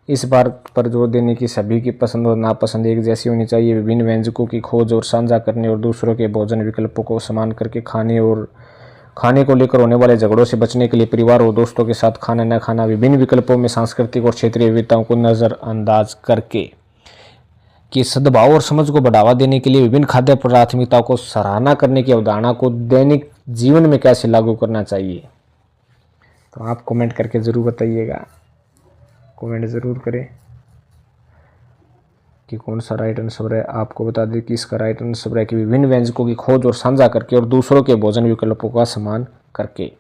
इस बात पर जोर देने की सभी की पसंद और नापसंद एक जैसी होनी चाहिए। विभिन्न व्यंजकों की खोज और साझा करने और दूसरों के भोजन विकल्पों को समान करके खाने को लेकर होने वाले झगड़ों से बचने के लिए परिवार और दोस्तों के साथ खाना न खाना, विभिन्न विकल्पों में सांस्कृतिक और क्षेत्रीय विविधताओं को नज़रअंदाज करके। कि सद्भाव और समझ को बढ़ावा देने के लिए विभिन्न खाद्य प्राथमिकताओं को सराहना करने की अवधारणा को दैनिक जीवन में कैसे लागू करना चाहिए? तो आप कमेंट करके ज़रूर बताइएगा। कमेंट ज़रूर करें कि कौन सा राइट आंसर है। आपको बता दें कि इसका राइट आंसर है कि विभिन्न व्यंजकों की खोज और साझा करके और दूसरों के भोजन विकल्पों का सम्मान करके।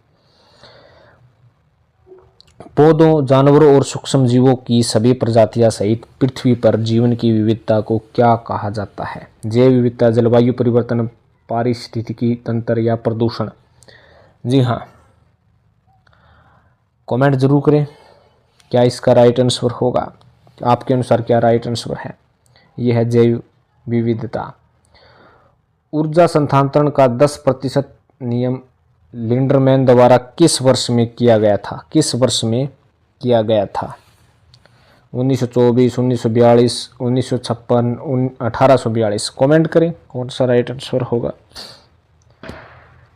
पौधों, जानवरों और सूक्ष्म जीवों की सभी प्रजातियां सहित पृथ्वी पर जीवन की विविधता को क्या कहा जाता है? जैव विविधता, जलवायु परिवर्तन, पारिस्थितिकी तंत्र या प्रदूषण? जी हाँ, कमेंट जरूर करें क्या इसका राइट आंसर होगा। आपके अनुसार क्या राइट आंसर है? यह है जैव विविधता। ऊर्जा संधारण का 10% नियम लिंडरमैन द्वारा किस वर्ष में किया गया था? किस वर्ष में किया गया था? 1924, 1942, 1956, 1842? कमेंट करें कौन सा राइट आंसर होगा।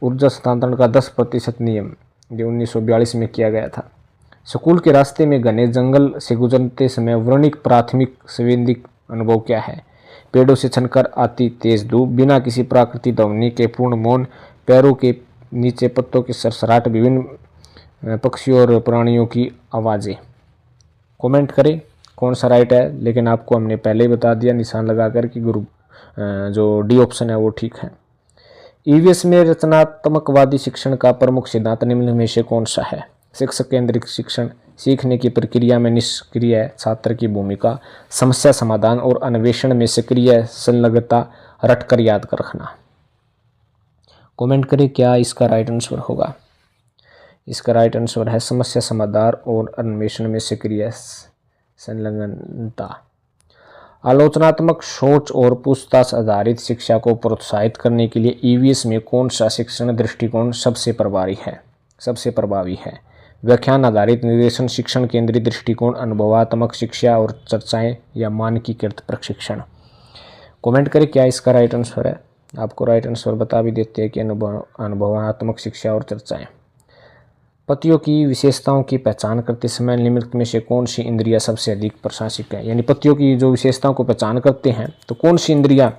ऊर्जा संधारण का 10% नियम ये 1942 में किया गया था। स्कूल के रास्ते में घने जंगल से गुजरते समय वर्णिक प्राथमिक संवेदिक अनुभव क्या है? पेड़ों से छनकर आती तेज धूप, बिना किसी प्राकृतिक ध्वनि के पूर्ण मौन, पैरों के नीचे पत्तों की सरसराहट, विभिन्न पक्षियों और प्राणियों की आवाज़ें? कमेंट करें कौन सा राइट है। लेकिन आपको हमने पहले ही बता दिया निशान लगाकर कि जो डी ऑप्शन है वो ठीक है। ईवीएस में रचनात्मकवादी शिक्षण का प्रमुख सिद्धांत निम्न में से कौन सा है? शिक्षक केंद्रित शिक्षण, सीखने की प्रक्रिया में निष्क्रिय छात्र की भूमिका, समस्या समाधान और अन्वेषण में सक्रिय संलग्नता, रटकर याद कर रखना। कमेंट करें क्या इसका राइट आंसर होगा। इसका राइट आंसर है समस्या समाधान और अन्वेषण में सक्रिय संलग्नता। आलोचनात्मक सोच और पूछताछ आधारित शिक्षा को प्रोत्साहित करने के लिए ईवीएस में कौन सा शिक्षण दृष्टिकोण सबसे प्रभावी है? व्याख्यान आधारित निर्देशन, शिक्षण केंद्रित दृष्टिकोण, अनुभवात्मक शिक्षा और चर्चाएं या मानकीकृत प्रशिक्षण। कमेंट करें क्या इसका राइट आंसर है। आपको राइट आंसर बता भी देते हैं कि अनुभवात्मक शिक्षा और चर्चाएं। पतियों की विशेषताओं की पहचान करते समय निम्नलिखित में से कौन सी इंद्रियां सबसे अधिक प्रशासिक है? यानी पतियों की जो विशेषताओं को पहचान करते हैं तो कौन सी इंद्रियां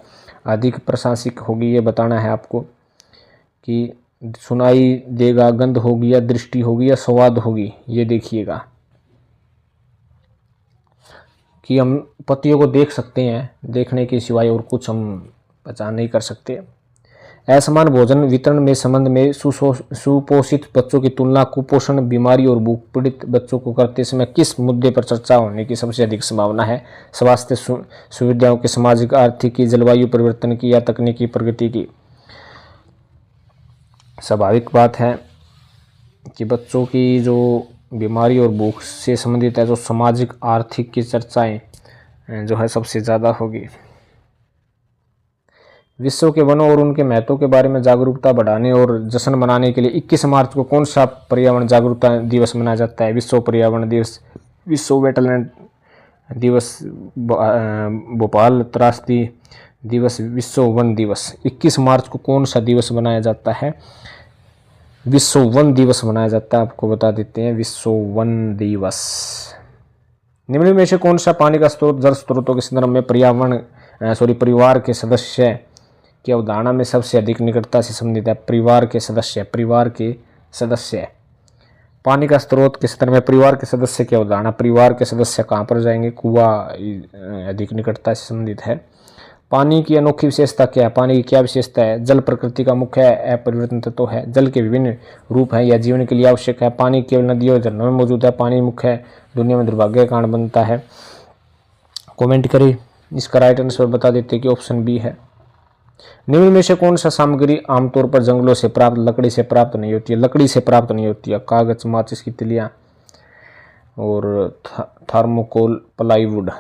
अधिक प्रशासिक होगी, ये बताना है आपको कि सुनाई देगा, गंध होगी या दृष्टि होगी या स्वाद होगी। ये देखिएगा कि हम पतियों को देख सकते हैं, देखने के सिवाय और कुछ हम पहचान नहीं कर सकते। असमान भोजन वितरण में संबंध में सुपोषित बच्चों की तुलना कुपोषण, बीमारी और भूख पीड़ित बच्चों को करते समय किस मुद्दे पर चर्चा होने की सबसे अधिक संभावना है? स्वास्थ्य सुविधाओं की, सामाजिक आर्थिक की, जलवायु परिवर्तन की या तकनीकी प्रगति की। स्वाभाविक बात है कि बच्चों की जो बीमारी और भूख से संबंधित है, जो सामाजिक आर्थिक की चर्चाएं जो है सबसे ज़्यादा होगी। विश्व के वनों और उनके महत्व के बारे में जागरूकता बढ़ाने और जश्न मनाने के लिए 21 मार्च को कौन सा पर्यावरण जागरूकता दिवस मनाया जाता है? विश्व पर्यावरण दिवस, विश्व वेटलैंड दिवस, भोपाल त्रासदी दिवस, विश्व वन दिवस। 21 मार्च को कौन सा दिवस मनाया जाता है? विश्व वन दिवस मनाया जाता है। आपको बता देते हैं विश्व वन दिवस। निम्न में से कौन सा पानी का स्रोत जल स्रोतों के संदर्भ में परिवार के सदस्य की अवधारणा में सबसे अधिक निकटता से संबंधित है? परिवार के सदस्य पानी का स्रोत के संदर्भ में परिवार के सदस्य की अवधारणा। परिवार के सदस्य कहाँ पर जाएंगे? कुआं अधिक निकटता से संबंधित है। पानी की अनोखी विशेषता क्या है? पानी की क्या विशेषता है? जल प्रकृति का मुख्य अपरिवर्तन तत्व है। जल के विभिन्न रूप हैं, यह जीवन के लिए आवश्यक है। पानी केवल नदियों और झरनों में मौजूद है। पानी मुख्य दुनिया में दुर्भाग्य का कारण बनता है। कमेंट करें इसका राइट आंसर बता देते हैं कि ऑप्शन बी है। निम्न में से कौन सा सामग्री आमतौर पर जंगलों से प्राप्त लकड़ी से प्राप्त नहीं होती है? लकड़ी से प्राप्त नहीं होती है। कागज, माचिस की तिलियां और थर्मोकोल, प्लाईवुड।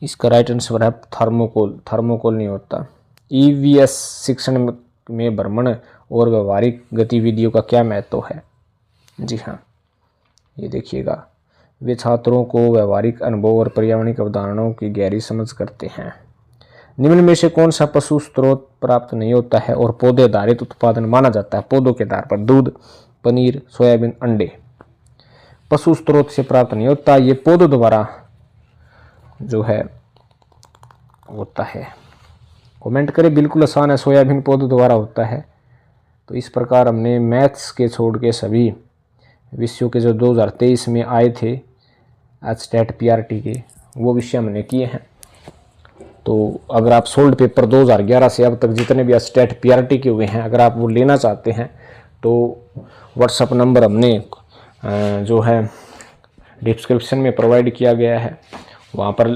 इसका राइट आंसर है थर्मोकोल। थर्मोकोल नहीं होता। ईवीएस शिक्षण में भ्रमण और व्यवहारिक गतिविधियों का क्या महत्व है? जी हाँ, ये देखिएगा, वे छात्रों को व्यवहारिक अनुभव और पर्यावरणिक अवधारणाओं की गहरी समझ करते हैं। निम्न में से कौन सा पशु स्रोत प्राप्त नहीं होता है और पौधे आधारित उत्पादन माना जाता है? पौधों के आधार पर दूध, पनीर, सोयाबीन, अंडे। पशु स्रोत से प्राप्त नहीं होता, ये पौधों द्वारा जो है होता है। कमेंट करें, बिल्कुल आसान है, सोयाबीन पौधों द्वारा होता है। तो इस प्रकार हमने मैथ्स के छोड़ के सभी विषयों के जो 2023 में आए थे एचटेट पीआरटी के, वो विषय हमने किए हैं। तो अगर आप सोल्ड पेपर 2011 से अब तक जितने भी एचटेट पीआरटी के हुए हैं, अगर आप वो लेना चाहते हैं तो व्हाट्सअप नंबर हमने जो है डिस्क्रिप्शन में प्रोवाइड किया गया है, वहाँ पर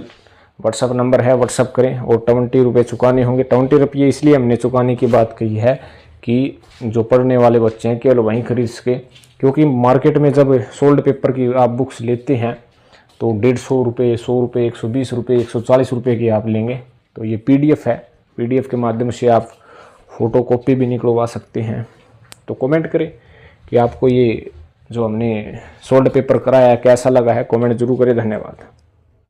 व्हाट्सअप नंबर है, व्हाट्सअप करें। और 20 रुपये चुकाने होंगे। 20 रुपये इसलिए हमने चुकाने की बात कही है कि जो पढ़ने वाले बच्चे हैं केवल वहीं खरीद सके, क्योंकि मार्केट में जब सोल्ड पेपर की आप बुक्स लेते हैं तो 150 रुपये, 100 रुपये, 120 रुपये, 140 रुपये की आप लेंगे। तो ये पीडीएफ है, पीडीएफ के माध्यम से आप फ़ोटो कॉपी भी निकलवा सकते हैं। तो कमेंट करें कि आपको ये जो हमने सोल्ड पेपर कराया है कैसा लगा है, कमेंट जरूर करें। धन्यवाद।